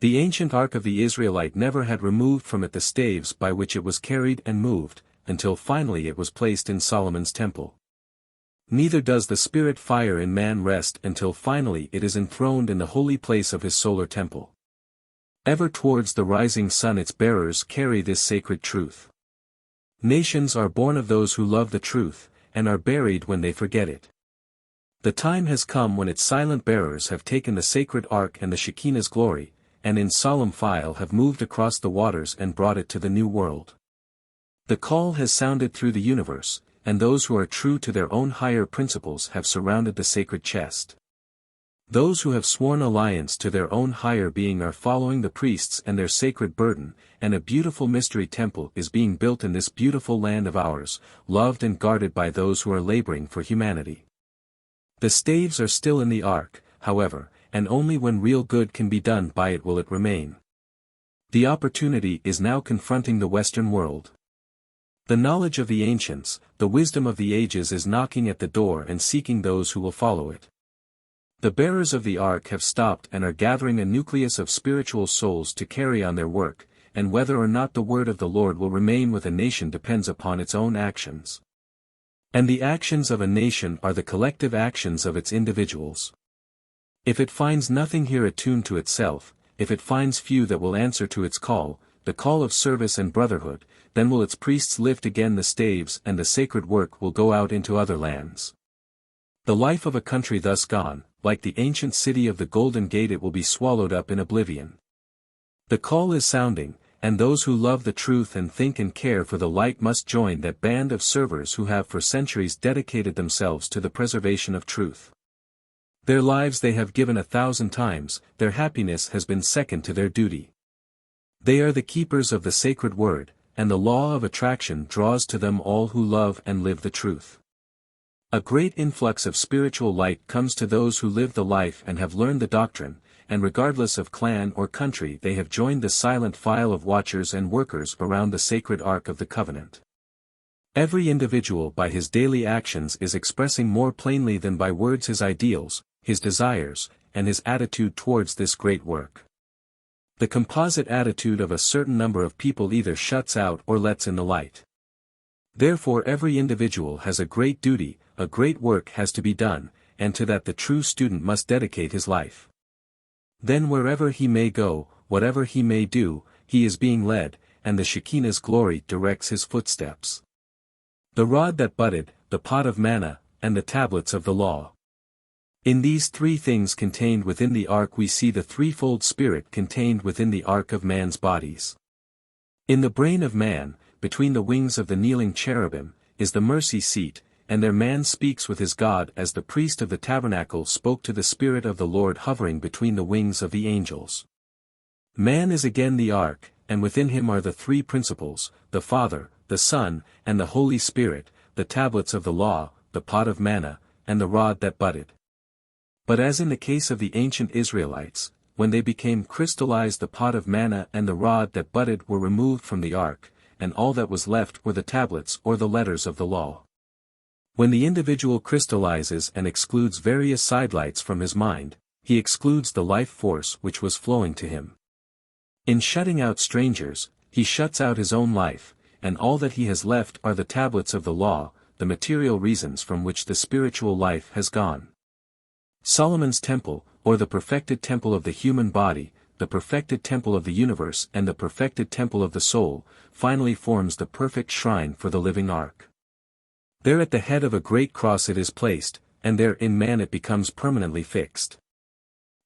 The ancient ark of the Israelite never had removed from it the staves by which it was carried and moved, until finally it was placed in Solomon's temple. Neither does the spirit fire in man rest until finally it is enthroned in the holy place of his solar temple. Ever towards the rising sun its bearers carry this sacred truth. Nations are born of those who love the truth, and are buried when they forget it. The time has come when its silent bearers have taken the sacred ark and the Shekinah's glory, and in solemn file have moved across the waters and brought it to the new world. The call has sounded through the universe, and those who are true to their own higher principles have surrounded the sacred chest. Those who have sworn alliance to their own higher being are following the priests and their sacred burden, and a beautiful mystery temple is being built in this beautiful land of ours, loved and guarded by those who are laboring for humanity. The staves are still in the ark, however, and only when real good can be done by it will it remain. The opportunity is now confronting the Western world. The knowledge of the ancients, the wisdom of the ages is knocking at the door and seeking those who will follow it. The bearers of the ark have stopped and are gathering a nucleus of spiritual souls to carry on their work, and whether or not the word of the Lord will remain with a nation depends upon its own actions. And the actions of a nation are the collective actions of its individuals. If it finds nothing here attuned to itself, if it finds few that will answer to its call, the call of service and brotherhood, then will its priests lift again the staves and the sacred work will go out into other lands. The life of a country thus gone, like the ancient city of the Golden Gate, it will be swallowed up in oblivion. The call is sounding, and those who love the truth and think and care for the light must join that band of servers who have for centuries dedicated themselves to the preservation of truth. Their lives they have given 1,000 times, their happiness has been second to their duty. They are the keepers of the sacred word, and the law of attraction draws to them all who love and live the truth. A great influx of spiritual light comes to those who live the life and have learned the doctrine, and regardless of clan or country they have joined the silent file of watchers and workers around the sacred Ark of the Covenant. Every individual by his daily actions is expressing more plainly than by words his ideals, his desires, and his attitude towards this great work. The composite attitude of a certain number of people either shuts out or lets in the light. Therefore every individual has a great duty, a great work has to be done, and to that the true student must dedicate his life. Then wherever he may go, whatever he may do, he is being led, and the Shekinah's glory directs his footsteps. The rod that budded, the pot of manna, and the tablets of the law. In these three things contained within the ark we see the threefold spirit contained within the ark of man's bodies. In the brain of man, between the wings of the kneeling cherubim, is the mercy seat, and there man speaks with his God as the priest of the tabernacle spoke to the Spirit of the Lord hovering between the wings of the angels. Man is again the ark, and within him are the three principles, the Father, the Son, and the Holy Spirit, the tablets of the law, the pot of manna, and the rod that budded. But as in the case of the ancient Israelites, when they became crystallized, the pot of manna and the rod that budded were removed from the ark, and all that was left were the tablets or the letters of the law. When the individual crystallizes and excludes various sidelights from his mind, he excludes the life force which was flowing to him. In shutting out strangers, he shuts out his own life, and all that he has left are the tablets of the law, the material reasons from which the spiritual life has gone. Solomon's temple, or the perfected temple of the human body, the perfected temple of the universe and the perfected temple of the soul, finally forms the perfect shrine for the living ark. There at the head of a great cross it is placed, and there in man it becomes permanently fixed.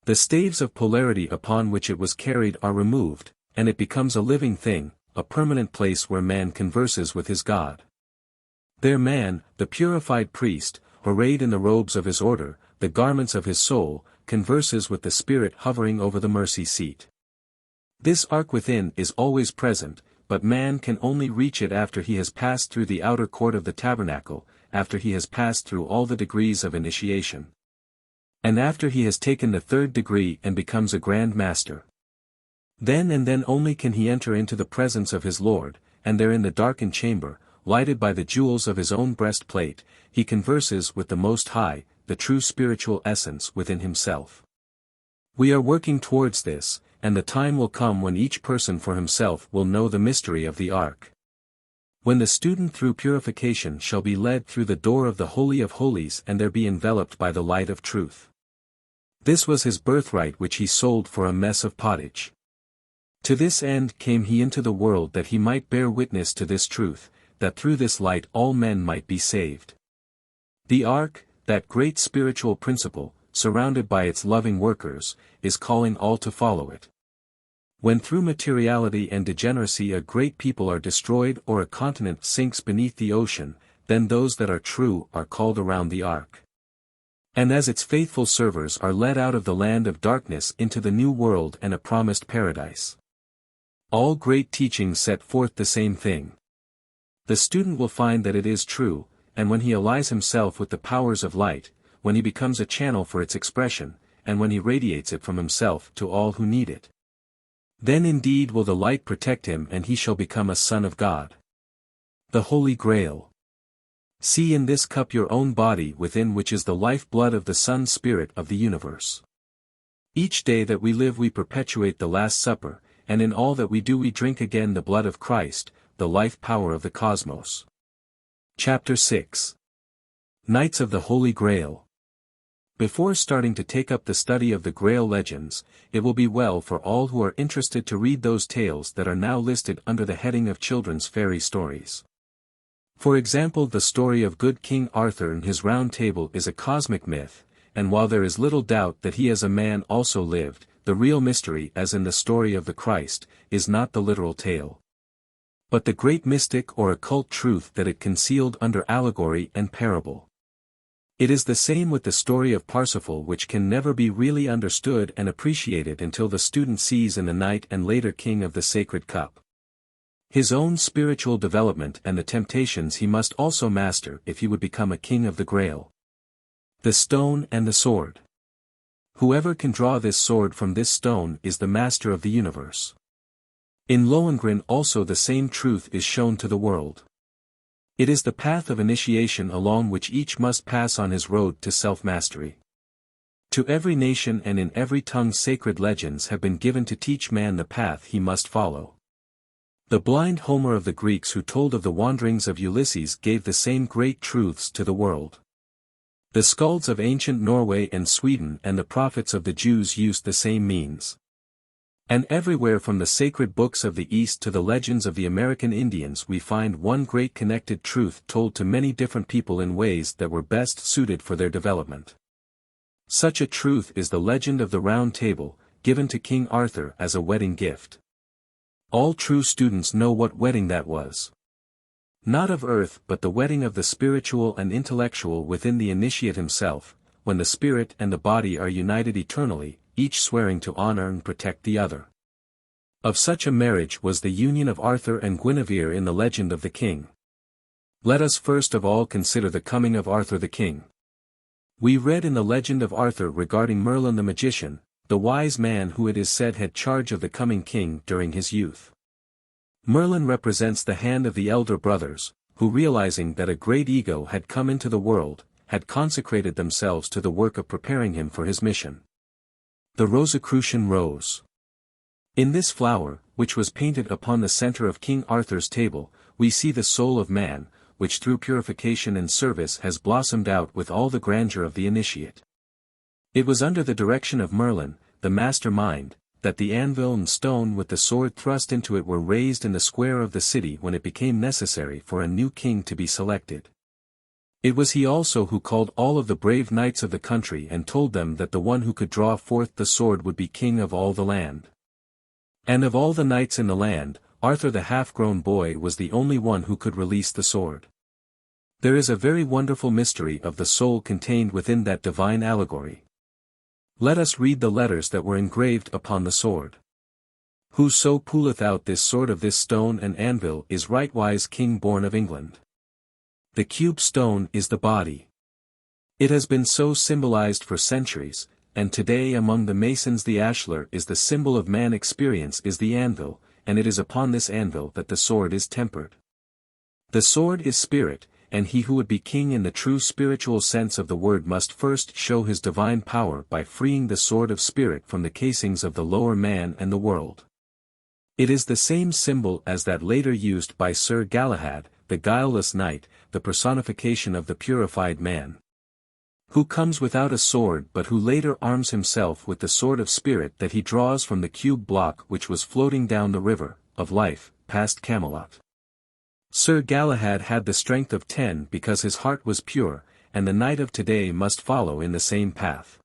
The staves of polarity upon which it was carried are removed, and it becomes a living thing, a permanent place where man converses with his God. There man, the purified priest, arrayed in the robes of his order, the garments of his soul, converses with the Spirit hovering over the mercy seat. This ark within is always present, but man can only reach it after he has passed through the outer court of the tabernacle, after he has passed through all the degrees of initiation. And after he has taken the third degree and becomes a Grand Master. Then and then only can he enter into the presence of his Lord, and there in the darkened chamber, lighted by the jewels of his own breastplate, he converses with the Most High, the true spiritual essence within himself. We are working towards this, and the time will come when each person for himself will know the mystery of the ark. When the student through purification shall be led through the door of the Holy of Holies and there be enveloped by the light of truth. This was his birthright which he sold for a mess of pottage. To this end came he into the world that he might bear witness to this truth, that through this light all men might be saved. The ark, that great spiritual principle, surrounded by its loving workers, is calling all to follow it. When through materiality and degeneracy a great people are destroyed or a continent sinks beneath the ocean, then those that are true are called around the ark. And as its faithful servers are led out of the land of darkness into the new world and a promised paradise. All great teachings set forth the same thing. The student will find that it is true, and when he allies himself with the powers of light, when he becomes a channel for its expression, and when he radiates it from himself to all who need it. Then indeed will the light protect him and he shall become a son of God. The Holy Grail. See in this cup your own body within which is the life-blood of the Son Spirit of the universe. Each day that we live we perpetuate the Last Supper, and in all that we do we drink again the blood of Christ, the life-power of the cosmos. Chapter 6. Knights of the Holy Grail. Before starting to take up the study of the Grail legends, it will be well for all who are interested to read those tales that are now listed under the heading of children's fairy stories. For example, the story of good King Arthur and his Round Table is a cosmic myth, and while there is little doubt that he as a man also lived, the real mystery, as in the story of the Christ, is not the literal tale, but the great mystic or occult truth that it concealed under allegory and parable. It is the same with the story of Parsifal, which can never be really understood and appreciated until the student sees in the knight and later king of the sacred cup his own spiritual development and the temptations he must also master if he would become a king of the Grail. The stone and the sword. Whoever can draw this sword from this stone is the master of the universe. In Lohengrin also the same truth is shown to the world. It is the path of initiation along which each must pass on his road to self-mastery. To every nation and in every tongue sacred legends have been given to teach man the path he must follow. The blind Homer of the Greeks who told of the wanderings of Ulysses gave the same great truths to the world. The skalds of ancient Norway and Sweden and the prophets of the Jews used the same means. And everywhere from the sacred books of the East to the legends of the American Indians we find one great connected truth told to many different people in ways that were best suited for their development. Such a truth is the legend of the Round Table, given to King Arthur as a wedding gift. All true students know what wedding that was. Not of earth but the wedding of the spiritual and intellectual within the initiate himself, when the spirit and the body are united eternally, each swearing to honor and protect the other. Of such a marriage was the union of Arthur and Guinevere in the legend of the king. Let us first of all consider the coming of Arthur the king. We read in the legend of Arthur regarding Merlin the magician, the wise man who it is said had charge of the coming king during his youth. Merlin represents the hand of the elder brothers, who realizing that a great ego had come into the world, had consecrated themselves to the work of preparing him for his mission. The Rosicrucian Rose. In this flower, which was painted upon the center of King Arthur's table, we see the soul of man, which through purification and service has blossomed out with all the grandeur of the initiate. It was under the direction of Merlin, the master mind, that the anvil and stone with the sword thrust into it were raised in the square of the city when it became necessary for a new king to be selected. It was he also who called all of the brave knights of the country and told them that the one who could draw forth the sword would be king of all the land. And of all the knights in the land, Arthur the half-grown boy was the only one who could release the sword. There is a very wonderful mystery of the soul contained within that divine allegory. Let us read the letters that were engraved upon the sword. Whoso pulleth out this sword of this stone and anvil is rightwise king born of England. The cube stone is the body. It has been so symbolized for centuries, and today among the Masons the ashlar is the symbol of man experience is the anvil, and it is upon this anvil that the sword is tempered. The sword is spirit, and he who would be king in the true spiritual sense of the word must first show his divine power by freeing the sword of spirit from the casings of the lower man and the world. It is the same symbol as that later used by Sir Galahad, the guileless knight, the personification of the purified man, who comes without a sword but who later arms himself with the sword of spirit that he draws from the cube block which was floating down the river of life, past Camelot. Sir Galahad had the strength of 10 because his heart was pure, and the knight of today must follow in the same path.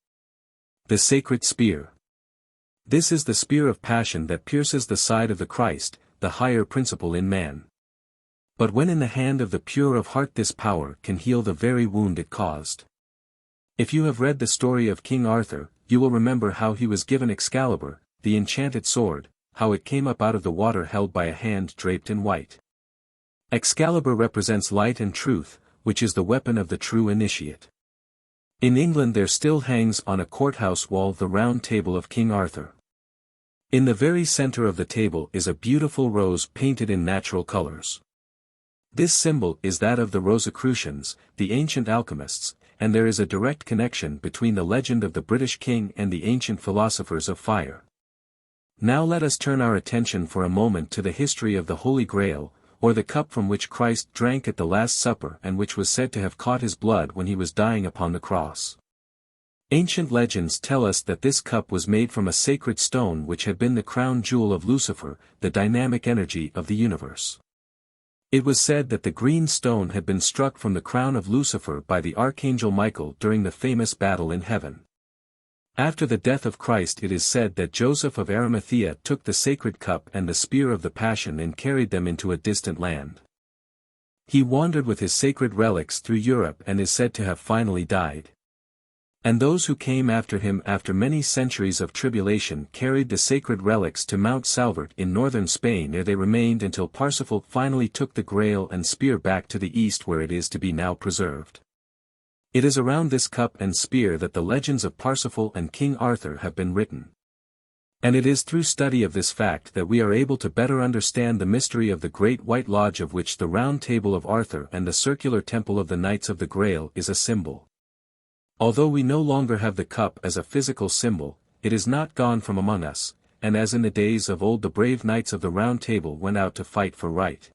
The sacred spear. This is the spear of passion that pierces the side of the Christ, the higher principle in man. But when in the hand of the pure of heart this power can heal the very wound it caused. If you have read the story of King Arthur, you will remember how he was given Excalibur, the enchanted sword, how it came up out of the water held by a hand draped in white. Excalibur represents light and truth, which is the weapon of the true initiate. In England there still hangs on a courthouse wall the Round Table of King Arthur. In the very center of the table is a beautiful rose painted in natural colors. This symbol is that of the Rosicrucians, the ancient alchemists, and there is a direct connection between the legend of the British king and the ancient philosophers of fire. Now let us turn our attention for a moment to the history of the Holy Grail, or the cup from which Christ drank at the Last Supper and which was said to have caught his blood when he was dying upon the cross. Ancient legends tell us that this cup was made from a sacred stone which had been the crown jewel of Lucifer, the dynamic energy of the universe. It was said that the green stone had been struck from the crown of Lucifer by the archangel Michael during the famous battle in heaven. After the death of Christ, it is said that Joseph of Arimathea took the sacred cup and the spear of the Passion and carried them into a distant land. He wandered with his sacred relics through Europe and is said to have finally died. And those who came after him after many centuries of tribulation carried the sacred relics to Mount Salvert in northern Spain, where they remained until Parsifal finally took the Grail and spear back to the east, where it is to be now preserved. It is around this cup and spear that the legends of Parsifal and King Arthur have been written. And it is through study of this fact that we are able to better understand the mystery of the Great White Lodge, of which the Round Table of Arthur and the circular temple of the Knights of the Grail is a symbol. Although we no longer have the cup as a physical symbol, it is not gone from among us, and as in the days of old the brave knights of the Round Table went out to fight for right,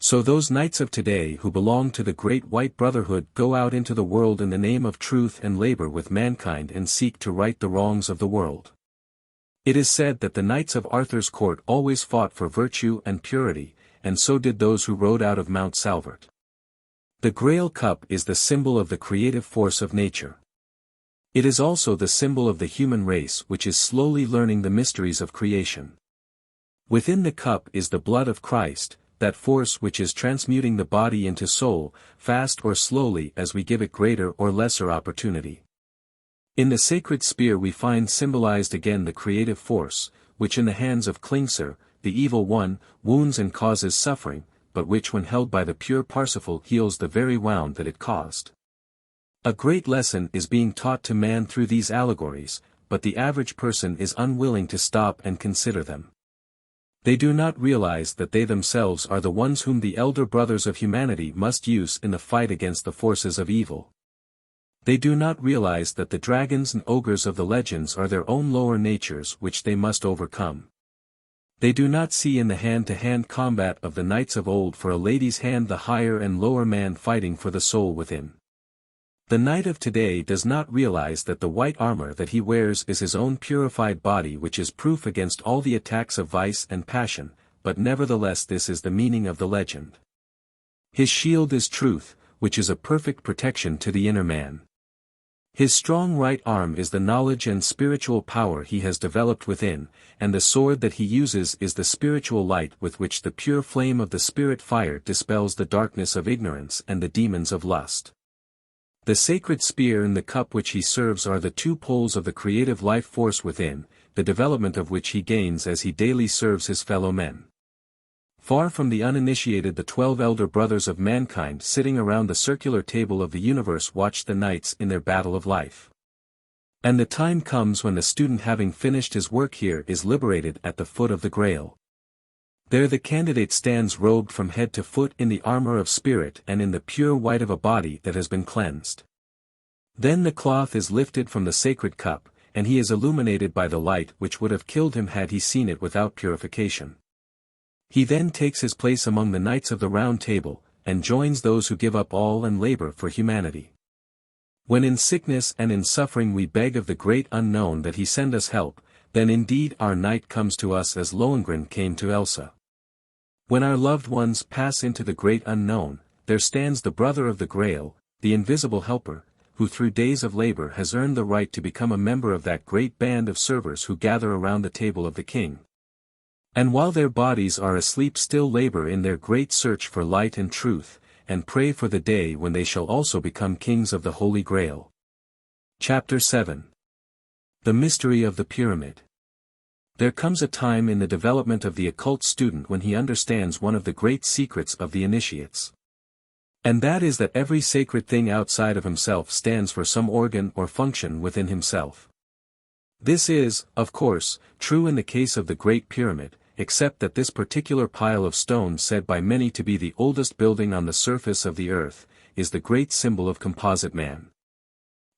so those knights of today who belong to the Great White Brotherhood go out into the world in the name of truth and labor with mankind and seek to right the wrongs of the world. It is said that the knights of Arthur's court always fought for virtue and purity, and so did those who rode out of Mount Salvert. The Grail Cup is the symbol of the creative force of nature. It is also the symbol of the human race, which is slowly learning the mysteries of creation. Within the cup is the blood of Christ, that force which is transmuting the body into soul, fast or slowly as we give it greater or lesser opportunity. In the sacred spear we find symbolized again the creative force, which in the hands of Klingsor, the evil one, wounds and causes suffering, but which when held by the pure Parsifal heals the very wound that it caused. A great lesson is being taught to man through these allegories, but the average person is unwilling to stop and consider them. They do not realize that they themselves are the ones whom the elder brothers of humanity must use in the fight against the forces of evil. They do not realize that the dragons and ogres of the legends are their own lower natures which they must overcome. They do not see in the hand-to-hand combat of the knights of old for a lady's hand the higher and lower man fighting for the soul within. The knight of today does not realize that the white armor that he wears is his own purified body, which is proof against all the attacks of vice and passion, but nevertheless this is the meaning of the legend. His shield is truth, which is a perfect protection to the inner man. His strong right arm is the knowledge and spiritual power he has developed within, and the sword that he uses is the spiritual light with which the pure flame of the spirit fire dispels the darkness of ignorance and the demons of lust. The sacred spear and the cup which he serves are the two poles of the creative life force within, the development of which he gains as he daily serves his fellow men. Far from the uninitiated, the 12 elder brothers of mankind sitting around the circular table of the universe watch the knights in their battle of life. And the time comes when the student, having finished his work here, is liberated at the foot of the Grail. There the candidate stands robed from head to foot in the armor of spirit and in the pure white of a body that has been cleansed. Then the cloth is lifted from the sacred cup, and he is illuminated by the light which would have killed him had he seen it without purification. He then takes his place among the knights of the Round Table, and joins those who give up all and labor for humanity. When in sickness and in suffering we beg of the great unknown that he send us help, then indeed our knight comes to us as Lohengrin came to Elsa. When our loved ones pass into the great unknown, there stands the brother of the Grail, the invisible helper, who through days of labor has earned the right to become a member of that great band of servers who gather around the table of the king. And while their bodies are asleep still labor in their great search for light and truth, and pray for the day when they shall also become kings of the Holy Grail. Chapter 7. The Mystery of the Pyramid. There comes a time in the development of the occult student when he understands one of the great secrets of the initiates. And that is that every sacred thing outside of himself stands for some organ or function within himself. This is, of course, true in the case of the Great Pyramid, except that this particular pile of stone, said by many to be the oldest building on the surface of the earth, is the great symbol of composite man.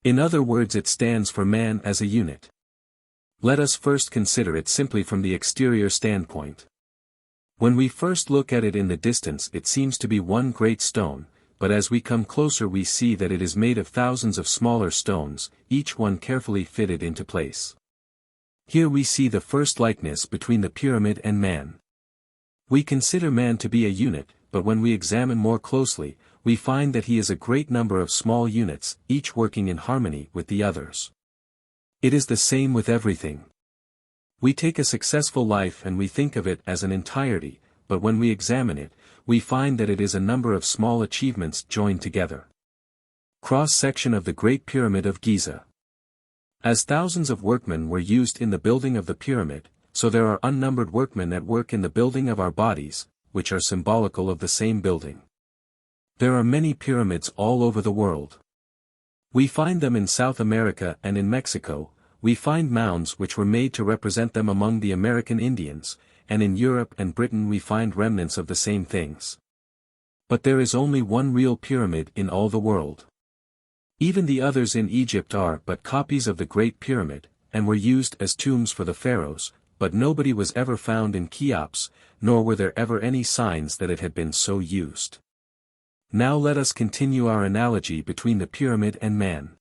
In other words, it stands for man as a unit. Let us first consider it simply from the exterior standpoint. When we first look at it in the distance, it seems to be one great stone, but as we come closer we see that it is made of thousands of smaller stones, each one carefully fitted into place. Here we see the first likeness between the pyramid and man. We consider man to be a unit, but when we examine more closely, we find that he is a great number of small units, each working in harmony with the others. It is the same with everything. We take a successful life and we think of it as an entirety, but when we examine it, we find that it is a number of small achievements joined together. Cross-section of the Great Pyramid of Giza. As thousands of workmen were used in the building of the pyramid, so there are unnumbered workmen at work in the building of our bodies, which are symbolical of the same building. There are many pyramids all over the world. We find them in South America and in Mexico. We find mounds which were made to represent them among the American Indians, and in Europe and Britain we find remnants of the same things. But there is only one real pyramid in all the world. Even the others in Egypt are but copies of the Great Pyramid, and were used as tombs for the pharaohs, but nobody was ever found in Cheops, nor were there ever any signs that it had been so used. Now let us continue our analogy between the pyramid and man.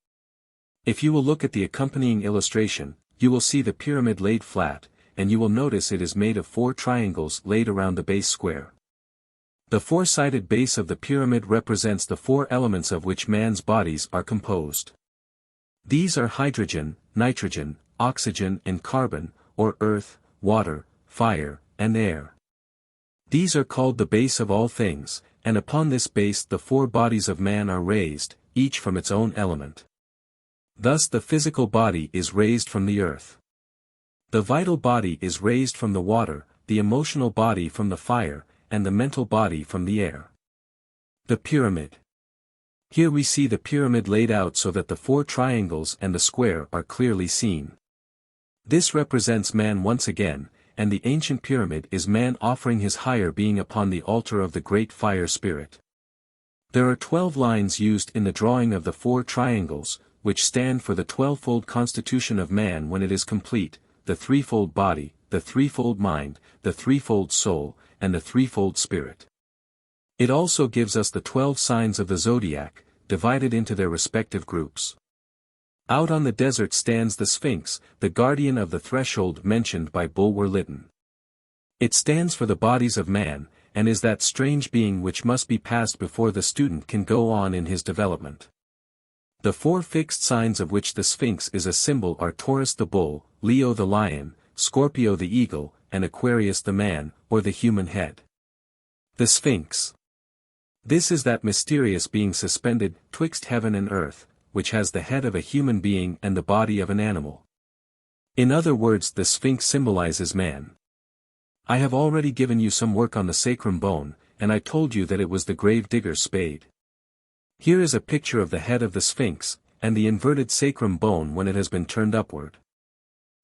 If you will look at the accompanying illustration, you will see the pyramid laid flat, and you will notice it is made of 4 triangles laid around the base square. The 4-sided base of the pyramid represents the 4 elements of which man's bodies are composed. These are hydrogen, nitrogen, oxygen and carbon, or earth, water, fire, and air. These are called the base of all things, and upon this base the 4 bodies of man are raised, each from its own element. Thus the physical body is raised from the earth. The vital body is raised from the water, the emotional body from the fire, and the mental body from the air. The pyramid. Here we see the pyramid laid out so that the 4 triangles and the square are clearly seen. This represents man once again, and the ancient pyramid is man offering his higher being upon the altar of the great fire spirit. There are 12 lines used in the drawing of the 4 triangles, which stand for the 12-fold constitution of man when it is complete, the 3-fold body, the 3-fold mind, the 3-fold soul, and the 3-fold spirit. It also gives us the 12 signs of the zodiac, divided into their respective groups. Out on the desert stands the Sphinx, the guardian of the threshold mentioned by Bulwer Lytton. It stands for the bodies of man, and is that strange being which must be passed before the student can go on in his development. The 4 fixed signs of which the Sphinx is a symbol are Taurus the bull, Leo the lion, Scorpio the eagle, and Aquarius the man, or the human head. The Sphinx. This is that mysterious being suspended twixt heaven and earth, which has the head of a human being and the body of an animal. In other words, the Sphinx symbolizes man. I have already given you some work on the sacrum bone, and I told you that it was the grave digger's spade. Here is a picture of the head of the Sphinx, and the inverted sacrum bone when it has been turned upward.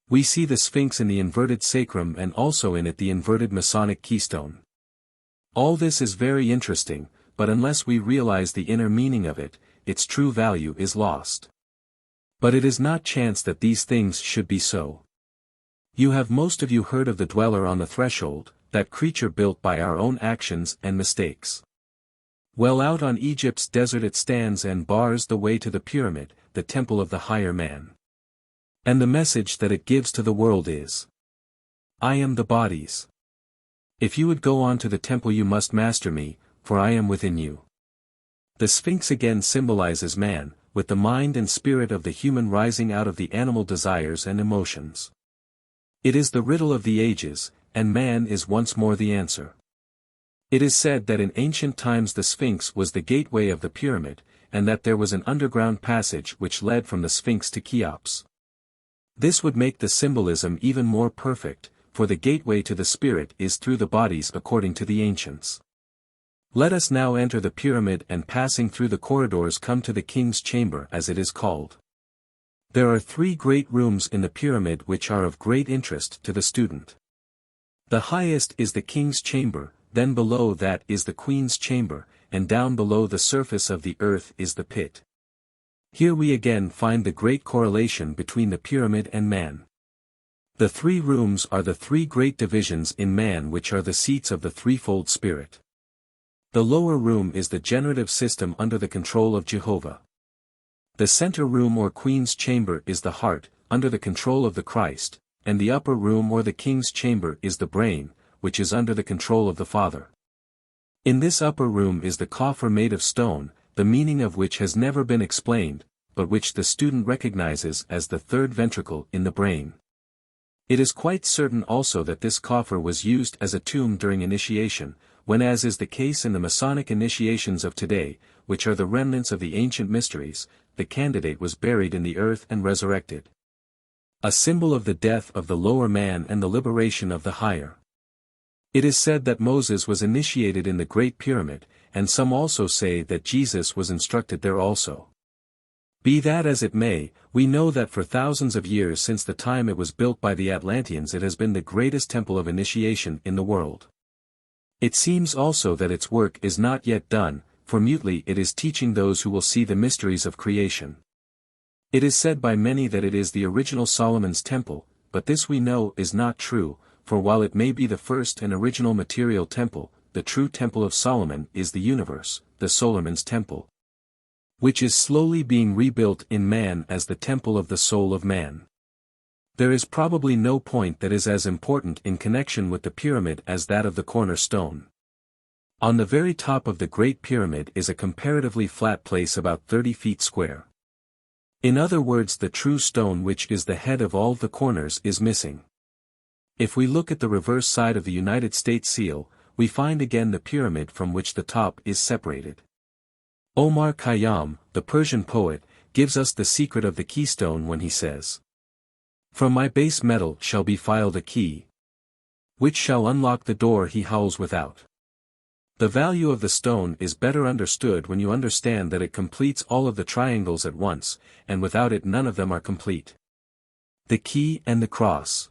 We see the Sphinx in the inverted sacrum and also in it the inverted Masonic keystone. All this is very interesting, but unless we realize the inner meaning of it, its true value is lost. But it is not chance that these things should be so. You have most of you heard of the dweller on the threshold, that creature built by our own actions and mistakes. Well, out on Egypt's desert it stands and bars the way to the pyramid, the temple of the higher man. And the message that it gives to the world is, I am the bodies. If you would go on to the temple you must master me, for I am within you. The Sphinx again symbolizes man, with the mind and spirit of the human rising out of the animal desires and emotions. It is the riddle of the ages, and man is once more the answer. It is said that in ancient times the Sphinx was the gateway of the pyramid, and that there was an underground passage which led from the Sphinx to Cheops. This would make the symbolism even more perfect, for the gateway to the spirit is through the bodies according to the ancients. Let us now enter the pyramid and passing through the corridors come to the king's chamber as it is called. There are 3 great rooms in the pyramid which are of great interest to the student. The highest is the king's chamber, then below that is the queen's chamber, and down below the surface of the earth is the pit. Here we again find the great correlation between the pyramid and man. The 3 rooms are the 3 great divisions in man which are the seats of the threefold spirit. The lower room is the generative system under the control of Jehovah. The center room or queen's chamber is the heart, under the control of the Christ, and the upper room or the king's chamber is the brain, which is under the control of the Father. In this upper room is the coffer made of stone, the meaning of which has never been explained, but which the student recognizes as the third ventricle in the brain. It is quite certain also that this coffer was used as a tomb during initiation, when, as is the case in the Masonic initiations of today, which are the remnants of the ancient mysteries, the candidate was buried in the earth and resurrected. A symbol of the death of the lower man and the liberation of the higher. It is said that Moses was initiated in the Great Pyramid, and some also say that Jesus was instructed there also. Be that as it may, we know that for thousands of years since the time it was built by the Atlanteans it has been the greatest temple of initiation in the world. It seems also that its work is not yet done, for mutely it is teaching those who will see the mysteries of creation. It is said by many that it is the original Solomon's temple, but this we know is not true, for while it may be the first and original material temple, the true temple of Solomon is the universe, the Solomon's temple, which is slowly being rebuilt in man as the temple of the soul of man. There is probably no point that is as important in connection with the pyramid as that of the cornerstone. On the very top of the Great Pyramid is a comparatively flat place about 30 feet square. In other words, the true stone, which is the head of all the corners, is missing. If we look at the reverse side of the United States seal, we find again the pyramid from which the top is separated. Omar Khayyam, the Persian poet, gives us the secret of the keystone when he says, "From my base metal shall be filed a key, which shall unlock the door he howls without." The value of the stone is better understood when you understand that it completes all of the triangles at once, and without it none of them are complete. The key and the cross.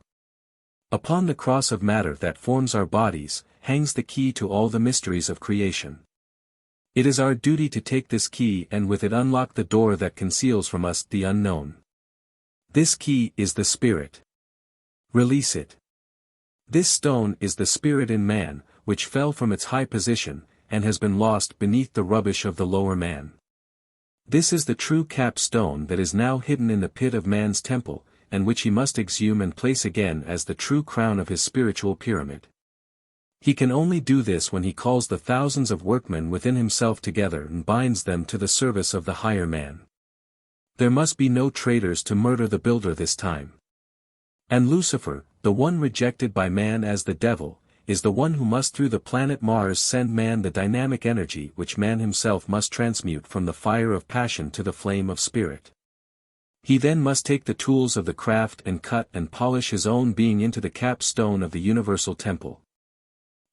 Upon the cross of matter that forms our bodies, hangs the key to all the mysteries of creation. It is our duty to take this key and with it unlock the door that conceals from us the unknown. This key is the spirit. Release it. This stone is the spirit in man, which fell from its high position, and has been lost beneath the rubbish of the lower man. This is the true capstone that is now hidden in the pit of man's temple, and which he must exhume and place again as the true crown of his spiritual pyramid. He can only do this when he calls the thousands of workmen within himself together and binds them to the service of the higher man. There must be no traitors to murder the builder this time. And Lucifer, the one rejected by man as the devil, is the one who must through the planet Mars send man the dynamic energy which man himself must transmute from the fire of passion to the flame of spirit. He then must take the tools of the craft and cut and polish his own being into the capstone of the universal temple.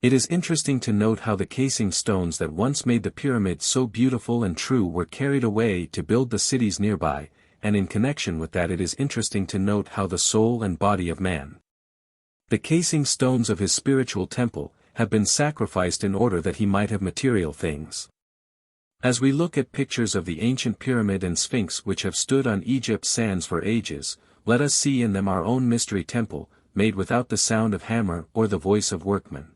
It is interesting to note how the casing stones that once made the pyramid so beautiful and true were carried away to build the cities nearby, and in connection with that it is interesting to note how the soul and body of man, the casing stones of his spiritual temple, have been sacrificed in order that he might have material things. As we look at pictures of the ancient pyramid and sphinx which have stood on Egypt's sands for ages, let us see in them our own mystery temple, made without the sound of hammer or the voice of workman.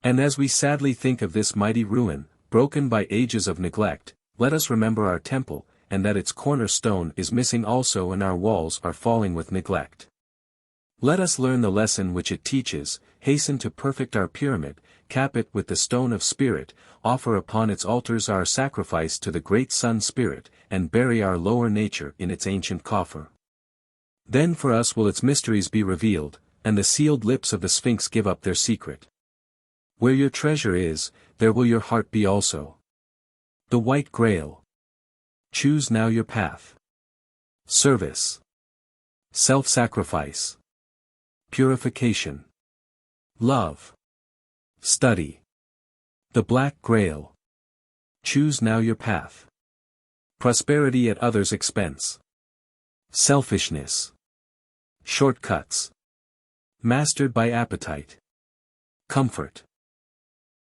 And as we sadly think of this mighty ruin, broken by ages of neglect, let us remember our temple, and that its cornerstone is missing also and our walls are falling with neglect. Let us learn the lesson which it teaches, hasten to perfect our pyramid, cap it with the stone of spirit, offer upon its altars our sacrifice to the great Sun Spirit, and bury our lower nature in its ancient coffer. Then for us will its mysteries be revealed, and the sealed lips of the Sphinx give up their secret. Where your treasure is, there will your heart be also. The White Grail. Choose now your path. Service. Self-sacrifice. Purification. Love. Study. The Black Grail. Choose now your path. Prosperity at others' expense. Selfishness. Shortcuts. Mastered by appetite. Comfort.